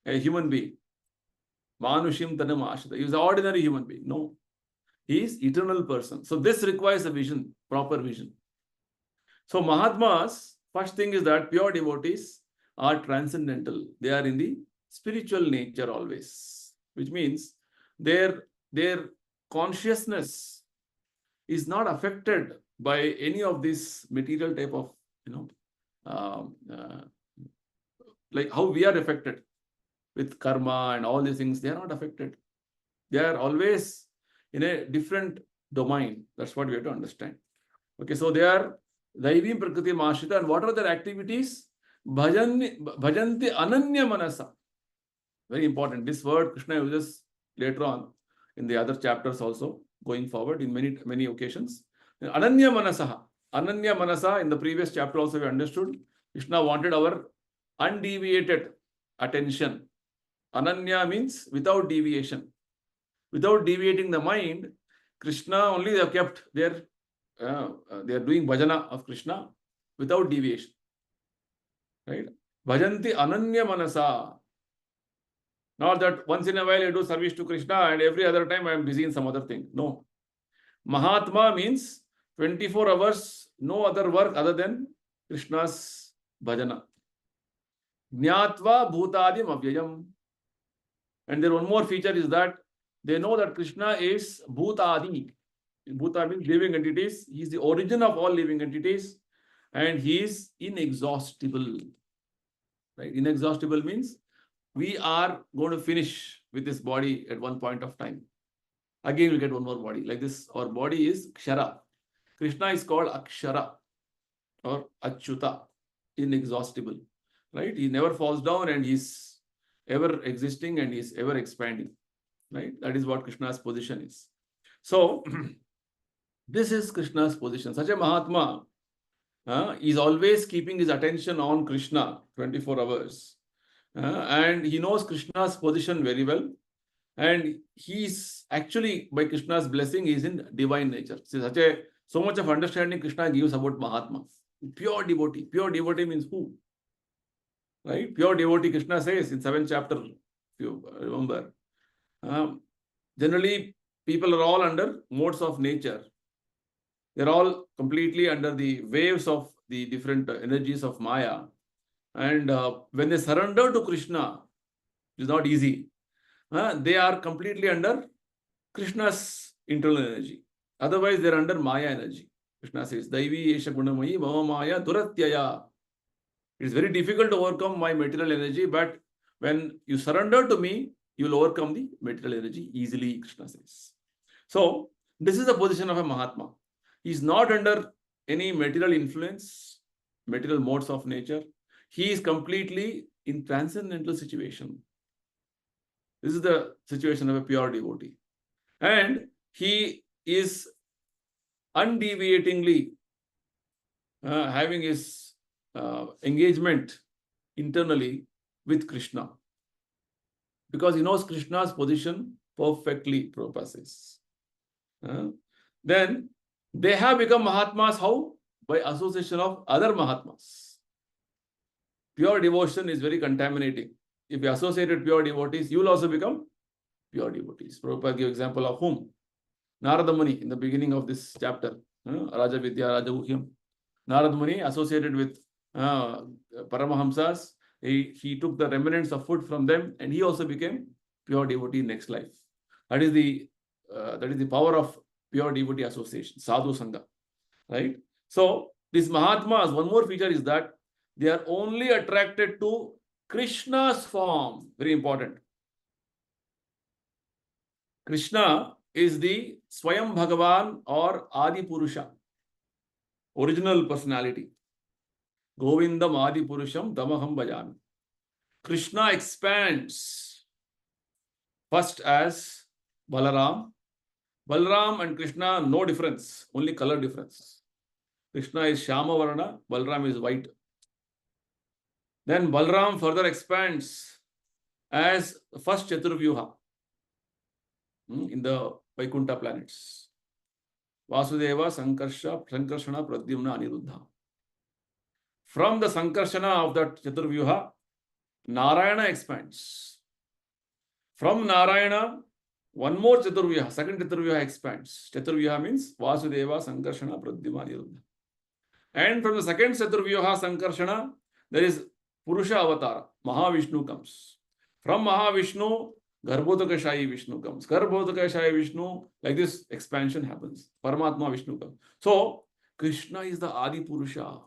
a human being. Manushim Tanam Ashita. He is an ordinary human being. No. He is eternal person. So this requires a vision, proper vision. So Mahatmas, first thing is that pure devotees are transcendental. They are in the spiritual nature always, which means their consciousness is not affected by any of this material type of, like how we are affected with karma and all these things. They are not affected. They are always in a different domain. That's what we have to understand. Okay, so they are Daivim Prakriti Mashita. And what are their activities? Bhajanti Ananya Manasa. Very important. This word Krishna uses later on in the other chapters also, going forward in many occasions. Ananya Manasaha. Ananya Manasa, in the previous chapter also we understood, Krishna wanted our undeviated attention. Ananya means without deviation. Without deviating the mind, Krishna only they have kept their, they are doing bhajana of Krishna without deviation. Right? Bhajanti Ananya Manasa. Not that once in a while I do service to Krishna and every other time I am busy in some other thing. No. Mahatma means 24 hours, no other work other than Krishna's bhajana. Jnatva Bhutadim Avyayam. And then one more feature is that they know that Krishna is Bhutadi. Bhuta means living entities. He is the origin of all living entities and he is inexhaustible. Right? Inexhaustible means we are going to finish with this body at one point of time. Again, we'll get one more body. Like this, our body is Kshara. Krishna is called Akshara or Achyuta, inexhaustible. Right? He never falls down and he's ever existing and he's ever expanding. Right? That is what Krishna's position is. So, this is Krishna's position. Such a Mahatma is always keeping his attention on Krishna 24 hours. And he knows Krishna's position very well. And he's actually, by Krishna's blessing, he is in divine nature. So much of understanding Krishna gives about Mahatma. Pure devotee. Pure devotee means who? Right? Pure devotee, Krishna says in 7th chapter, if you remember. Generally, people are all under modes of nature. They're all completely under the waves of the different energies of Maya. And when they surrender to Krishna, it is not easy. They are completely under Krishna's internal energy. Otherwise, they're under Maya energy. Krishna says, Daivi Esha Gunamayi Mama Maya Duratyaya. It is very difficult to overcome my material energy, but when you surrender to me, you will overcome the material energy easily, Krishna says. So, this is the position of a Mahatma. He is not under any material influence, material modes of nature. he is completely in transcendental situation. This is the situation of a pure devotee. And he is undeviatingly having his engagement internally with Krishna, because he knows Krishna's position perfectly, Prabhupada says. Then they have become Mahatmas. How? By association of other Mahatmas. Pure devotion is very contaminating. If you associate with pure devotees, you will also become pure devotees. Prabhupada gives example of whom? Narada Muni in the beginning of this chapter. Raja Vidya, Raja Guhyam. Narada Muni associated with Paramahamsas. He took the remnants of food from them, and he also became pure devotee next life. That is the power of pure devotee association, sadhu sangha, right? So these Mahatmas, one more feature is that they are only attracted to Krishna's form. Very important. Krishna is the Swayam Bhagavan or Adi Purusha, original personality. Govindam Adi Purusham Damaham Bhajami. Krishna expands first as Balaram. Balaram and Krishna, no difference, only color difference. Krishna is Shama Varna, Balaram is white. Then Balaram further expands as first Chaturvyuha in the Vaikuntha planets. Vasudeva, Sankarshana, Pradyumna, Aniruddha. From the Sankarshana of that Chaturvyuha, Narayana expands. From Narayana, one more Chaturvyuha, second Chaturvyuha expands. Chaturvyuha means Vasudeva, Sankarshana, Pradyumna, Aniruddha. And from the second Chaturvyuha, Sankarshana, there is Purusha Avatara. Mahavishnu comes. From Mahavishnu, Garbhodakashayi Vishnu comes. Garbhodakashayi Vishnu, like this expansion happens. Paramatma Vishnu comes. So, Krishna is the Adi Purusha.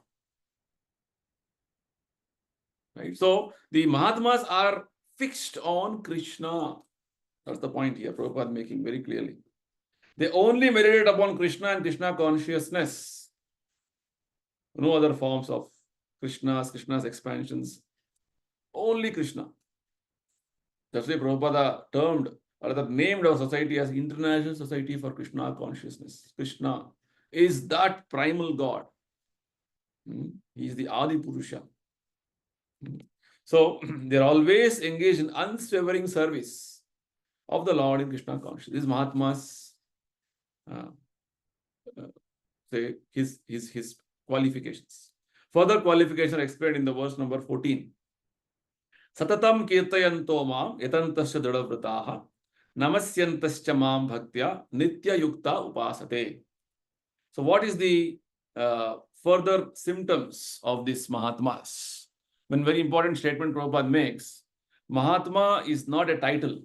Right? So, the Mahatmas are fixed on Krishna. That's the point here, Prabhupada making very clearly. They only meditate upon Krishna and Krishna consciousness. No other forms of Krishna's expansions. Only Krishna. That's why Prabhupada termed or rather named our society as International Society for Krishna Consciousness. Krishna is that primal God. He is the Adi Purusha. So they are always engaged in unswavering service of the Lord in Krishna consciousness. These Mahatmas say his qualifications. Further qualifications are explained in the verse number 14. Satatam kirtayanto mam yatantasya dridhavrataha namasyantasya mam bhaktya nitya yukta upasate. So what is the further symptoms of these Mahatmas? One very important statement Prabhupada makes. Mahatma is not a title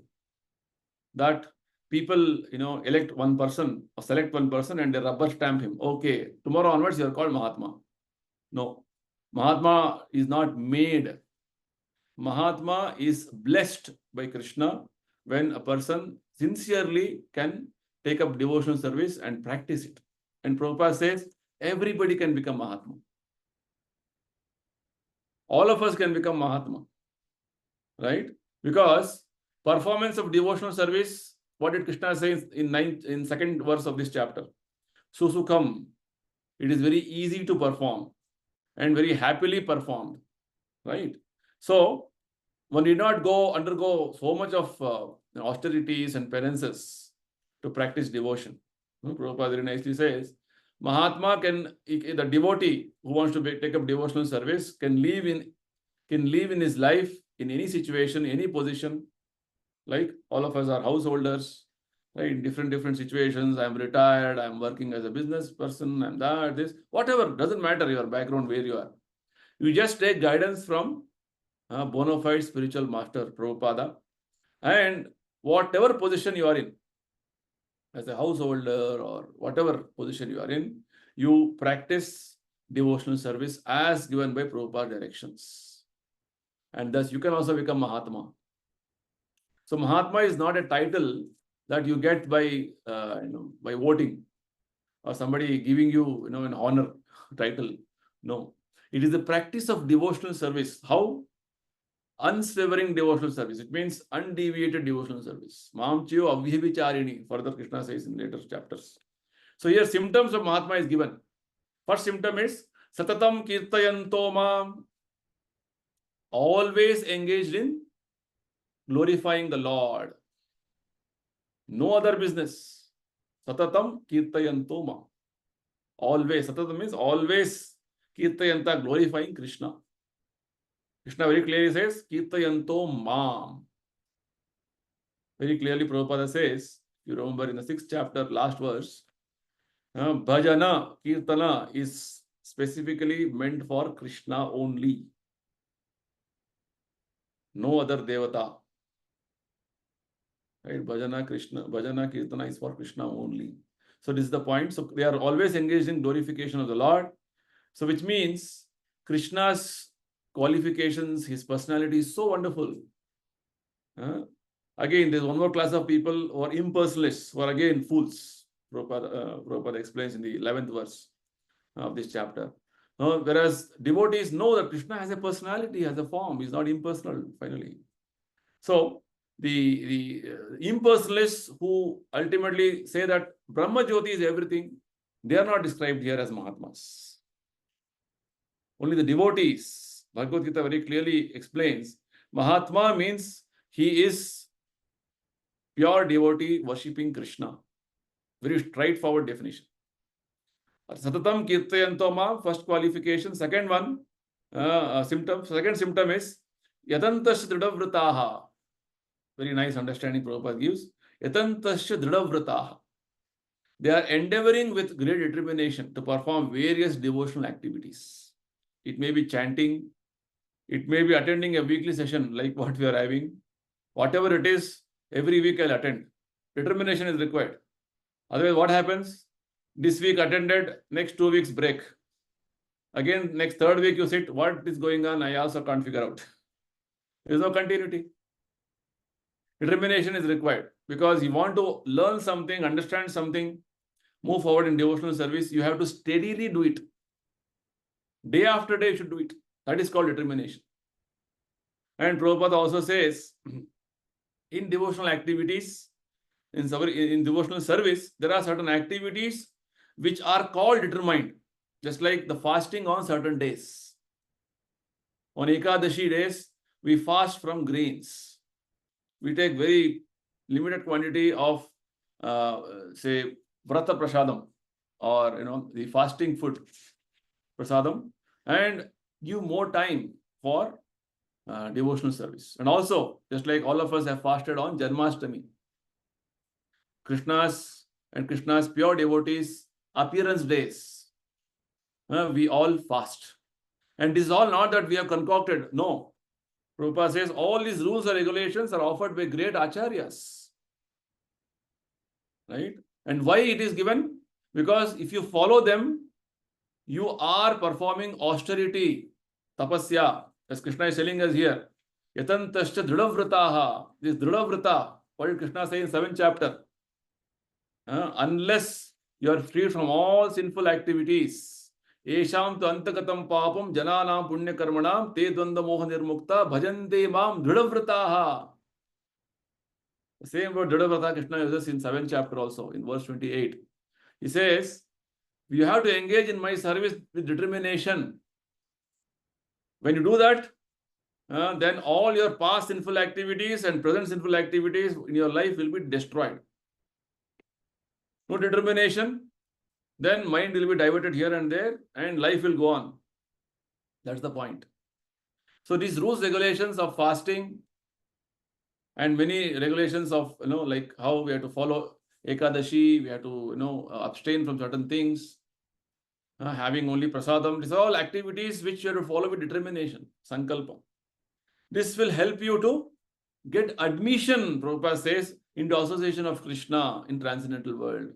that people, elect one person or select one person and they rubber stamp him. Okay, tomorrow onwards you are called Mahatma. No, Mahatma is not made. Mahatma is blessed by Krishna when a person sincerely can take up devotional service and practice it. And Prabhupada says, everybody can become Mahatma. All of us can become Mahatma. Right? Because performance of devotional service, what did Krishna say in second verse of this chapter? Susukham. It is very easy to perform and very happily performed. Right? So, one need not undergo so much of austerities and penances to practice devotion. Prabhupada very nicely says, Mahatma the devotee who wants to take up devotional service can live in his life in any situation, any position. Like all of us are householders, right? In different situations. I'm retired, I'm working as a business person, I'm that, this, whatever, doesn't matter your background, where you are. You just take guidance from bona fide spiritual master, Prabhupada, and whatever position you are in, as a householder or whatever position you are in, you practice devotional service as given by Prabhupada directions. And thus you can also become Mahatma. So Mahatma is not a title that you get by voting or somebody giving you, an honor title. No, It is the practice of devotional service. How? Unswavering devotional service. It means undeviated devotional service. Mamchyo avhivicharini. Further Krishna says in later chapters. So here symptoms of Mahatma is given. First symptom is Satatam Kirtayanto Mam. Always engaged in glorifying the Lord. No other business. Satatam Kirtayanto Mam. Always. Satatam means always Kirtayanta, glorifying Krishna. Krishna very clearly says, Kirtayanto Mam. Very clearly Prabhupada says, you remember in the 6th chapter, last verse, Bhajana, Kirtana is specifically meant for Krishna only. No other Devata. Right? Bhajana, Kirtana is for Krishna only. So this is the point. So they are always engaged in glorification of the Lord. So which means Krishna's qualifications, his personality is so wonderful. Again, there's one more class of people who are impersonalists, who are again fools. Prabhupada explains in the 11th verse of this chapter. Whereas devotees know that Krishna has a personality, has a form, is not impersonal, finally. So the impersonalists who ultimately say that Brahma Jyoti is everything, they are not described here as Mahatmas. Only the devotees. Bhagavad Gita very clearly explains, Mahatma means he is pure devotee worshipping Krishna. Very straightforward definition. Satatam Kirtayanto Mam, first qualification. Second one, second symptom is Yatantasya Dridavrataha. Very nice understanding Prabhupada gives. Yatantasya Dridavrataha. They are endeavoring with great determination to perform various devotional activities. It may be chanting, it may be attending a weekly session like what we are having. Whatever it is, every week I'll attend. Determination is required. Otherwise, what happens? This week attended, next 2 weeks break. Again, next 3rd week you sit, what is going on? I also can't figure out. There is no continuity. Determination is required because you want to learn something, understand something, move forward in devotional service, you have to steadily do it. Day after day you should do it. That is called determination. And Prabhupada also says, in devotional activities, in devotional service, there are certain activities which are called determined, just like the fasting on certain days. On Ekadashi days, we fast from grains. We take very limited quantity of, say, Vrata Prasadam, or the fasting food Prasadam, and give more time for devotional service. And also, just like all of us have fasted on Janmashtami, Krishna's pure devotees appearance days, we all fast. And this is all not that we have concocted. No. Prabhupada says all these rules and regulations are offered by great acharyas. Right? And why it is given? Because if you follow them, you are performing austerity, tapasya, as Krishna is telling us here. Yatantascha Dridavrataha. This Dridavrata, what did Krishna say in 7th chapter? Unless you are free from all sinful activities, Esham tu antagatam papam jananam punya karmanam te dvanda moha nirmukta bhajante mam Dridavrataha. The same word Dridavrata Krishna uses in 7th chapter also, in verse 28. He says, you have to engage in my service with determination. When you do that, then all your past sinful activities and present sinful activities in your life will be destroyed. No determination, then mind will be diverted here and there and life will go on. That's the point. So these rules, regulations of fasting and many regulations of, like how we have to follow Ekadashi, we have to, abstain from certain things, having only prasadam, these are all activities which you have to follow with determination, sankalpa. This will help you to get admission, Prabhupada says, into association of Krishna in transcendental world.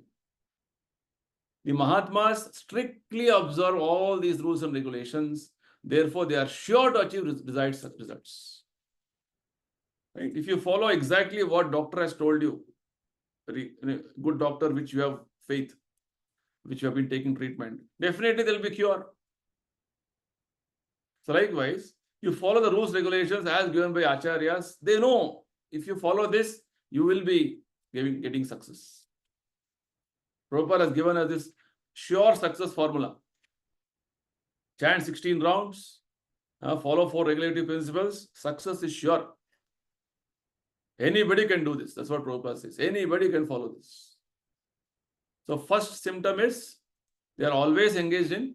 The Mahatmas strictly observe all these rules and regulations. Therefore, they are sure to achieve desired results. Right? If you follow exactly what doctor has told you, good doctor which you have faith, which you have been taking treatment, definitely there will be cure. So likewise, you follow the rules, regulations as given by acharyas. They know if you follow this, you will be getting success. Prabhupada has given us this sure success formula. Chant 16 rounds, follow 4 regulative principles, success is sure. Anybody can do this. That's what Prabhupada says. Anybody can follow this. So first symptom is they are always engaged in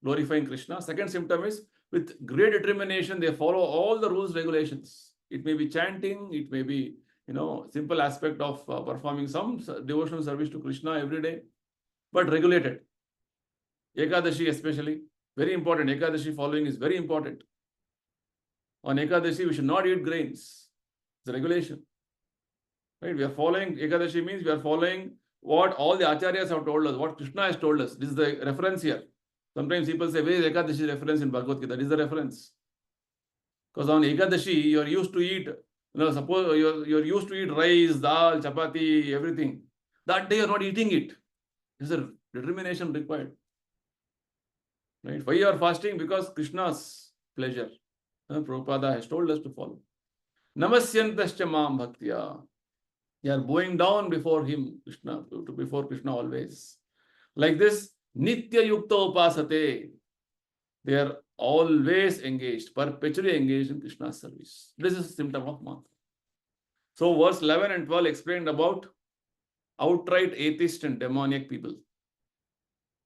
glorifying Krishna. Second symptom is with great determination, they follow all the rules, regulations. It may be chanting, it may be, simple aspect of performing some devotional service to Krishna every day, but regulated. Ekadashi especially, very important. Ekadashi following is very important. On Ekadashi, we should not eat grains. It's a regulation. Right? We are following, Ekadashi means we are following what all the acharyas have told us, what Krishna has told us. This is the reference here. Sometimes people say, where is Ekadashi reference in Bhagavad Gita? That is the reference. Because on Ekadashi, you are used to eat, suppose you're used to eat rice, dal, chapati, everything. That day you're not eating it. There's a determination required. Right? Why you are fasting? Because Krishna's pleasure. Prabhupada has told us to follow. Namasyantascha mam bhaktya. They are bowing down before him, Krishna, before Krishna always. Like this, nitya yukta upasate. They are always engaged, perpetually engaged in Krishna's service. This is a symptom of mantra. So verse 11 and 12 explained about outright atheist and demoniac people.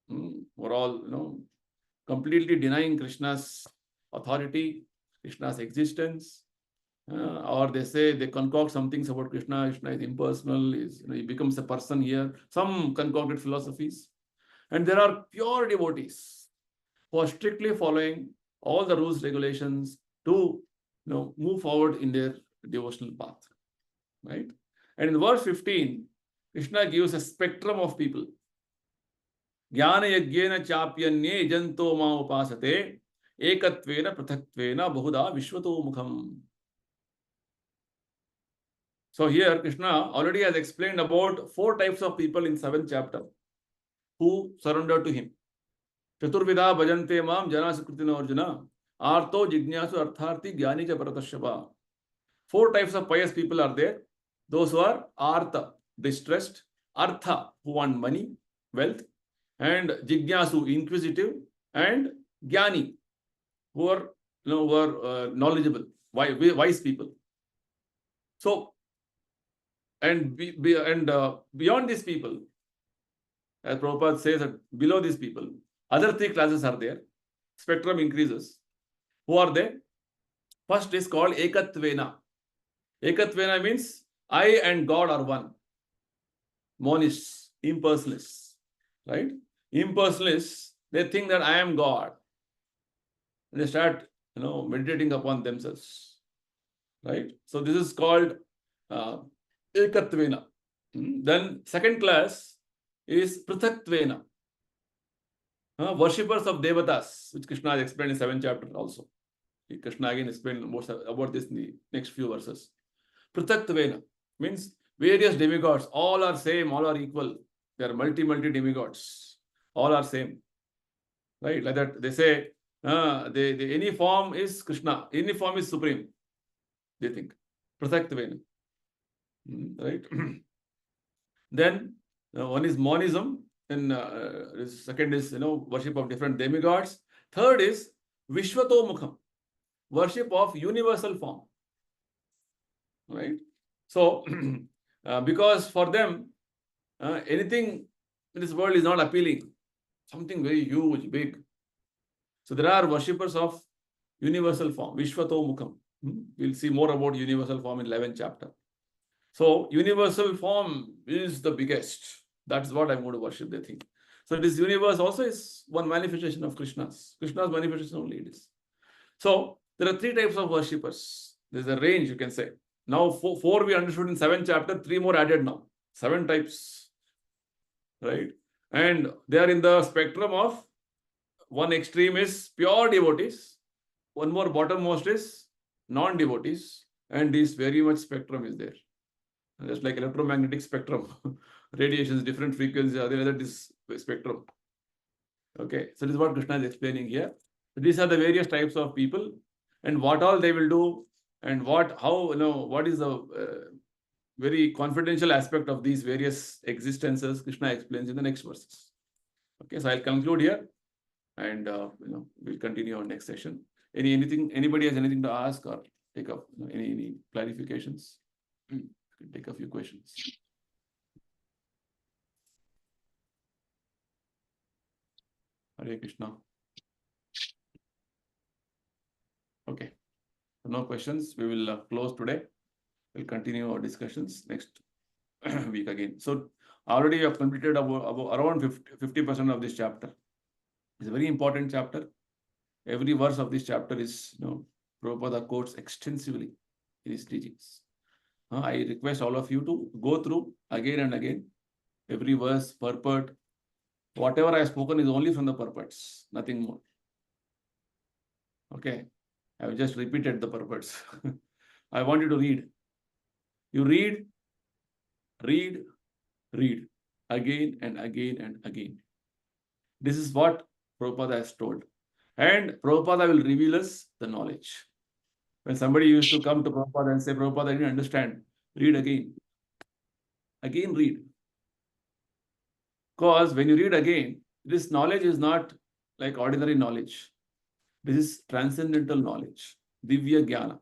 Who are all, completely denying Krishna's authority, Krishna's existence. Or they say they concoct some things about Krishna. Krishna is impersonal, he becomes a person here. Some concocted philosophies. And there are pure devotees who are strictly following all the rules, regulations to move forward in their devotional path. Right? And in verse 15, Krishna gives a spectrum of people. Jnana yagyena chapyanye janto ma upasate ekatvena prathatvena bahuda vishvato mukham. So here Krishna already has explained about 4 types of people in 7th chapter who surrender to him. Chaturvidha bhajante mam jana sukritina arjuna arto jignasu artharti jnani cha paratashyapa. 4 types of pious people are there. Those who are artha, distressed, artha, who want money, wealth, and jignasu, inquisitive, and jnani, who are knowledgeable, wise people. So, and beyond these people, as Prabhupada says that below these people, other 3 classes are there. Spectrum increases. Who are they? First is called Ekatvena. Ekatvena means I and God are one. Monists, impersonalists, right? Impersonalists, they think that I am God. And they start, meditating upon themselves, right? So this is called Ekatvena. Then second class is Prithatvena. Worshippers of Devatas, which Krishna has explained in 7th chapter also. Krishna again explained about this in the next few verses. Prithatvena means various demigods, all are same, all are equal. There are multi demigods, all are same. Right? Like that, they say, any form is Krishna, any form is supreme. They think. Prithatvena. Right? Then one is monism, and second is worship of different demigods. Third is Vishvato Mukham, worship of universal form. Right? So because for them anything in this world is not appealing, something very huge, big. So there are worshippers of universal form, Vishvato Mukham. We'll see more about universal form in 11th chapter. So universal form is the biggest. That's what I'm going to worship, they think. So this universe also is one manifestation of Krishna's. Krishna's manifestation only it is. So there are 3 types of worshippers. There's a range, you can say. Now 4 we understood in 7th chapter, 3 more added now. 7 types. Right? And they are in the spectrum of one extreme is pure devotees. One more bottommost is non-devotees. And this very much spectrum is there. Just like electromagnetic spectrum, radiations, different frequencies are there, that is spectrum. Okay, so this is what Krishna is explaining here. These are the various types of people, and what all they will do, and how, what is the very confidential aspect of these various existences, Krishna explains in the next verses. Okay, so I'll conclude here, and we'll continue our next session. Anybody has anything to ask or take up any clarifications? Take a few questions. Hare Krishna. Okay, no questions. We will close today. We'll continue our discussions next week again. So already you have completed around 50% of this chapter. It's a very important chapter. Every verse of this chapter is, Prabhupada quotes extensively in his teachings. I request all of you to go through again and again every verse, purport. Whatever I have spoken is only from the purports, nothing more. Okay, I have just repeated the purports. I want you to read. You read, again and again and again. This is what Prabhupada has told. And Prabhupada will reveal us the knowledge. When somebody used to come to Prabhupada and say, Prabhupada, I didn't understand, read again. Again, read. Because when you read again, this knowledge is not like ordinary knowledge. This is transcendental knowledge, Divya Jnana.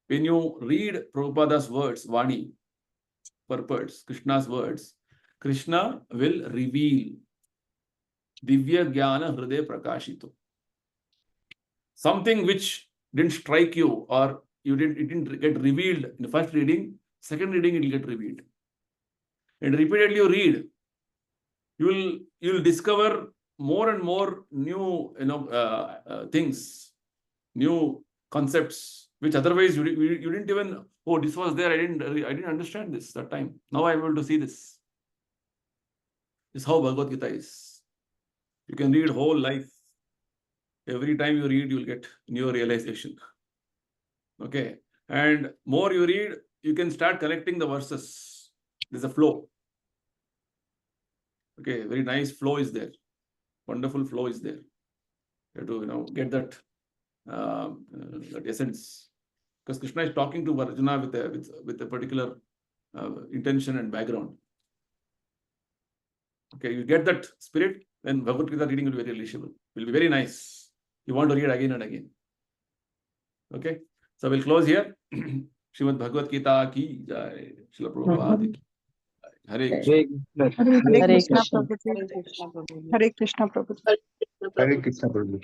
When you read Prabhupada's words, Vani, purports, Krishna's words, Krishna will reveal Divya Jnana Hriday Prakashito. Something which didn't strike you, or it didn't get revealed in the first reading, second reading it will get revealed. And repeatedly you read, you'll discover more and more new things, new concepts, which otherwise you didn't even, oh, this was there, I didn't understand this that time. Now I'm able to see this. This is how Bhagavad Gita is. You can read whole life. Every time you read, you'll get new realization. Okay. And more you read, you can start connecting the verses. There's a flow. Okay, very nice flow is there. Wonderful flow is there. You have to, get that essence. Because Krishna is talking to Arjuna with a particular intention and background. Okay, you get that spirit, then Bhagavad Gita reading will be very relishable. Will be very nice. You want to read again and again. Okay, so we'll close here. Srimad Bhagavad Gita ki jai. Srila Prabhupada ki jai. Hare Krishna. Hare Krishna Prabhuji. Hare Krishna Prabhuji. Hare Krishna Prabhu.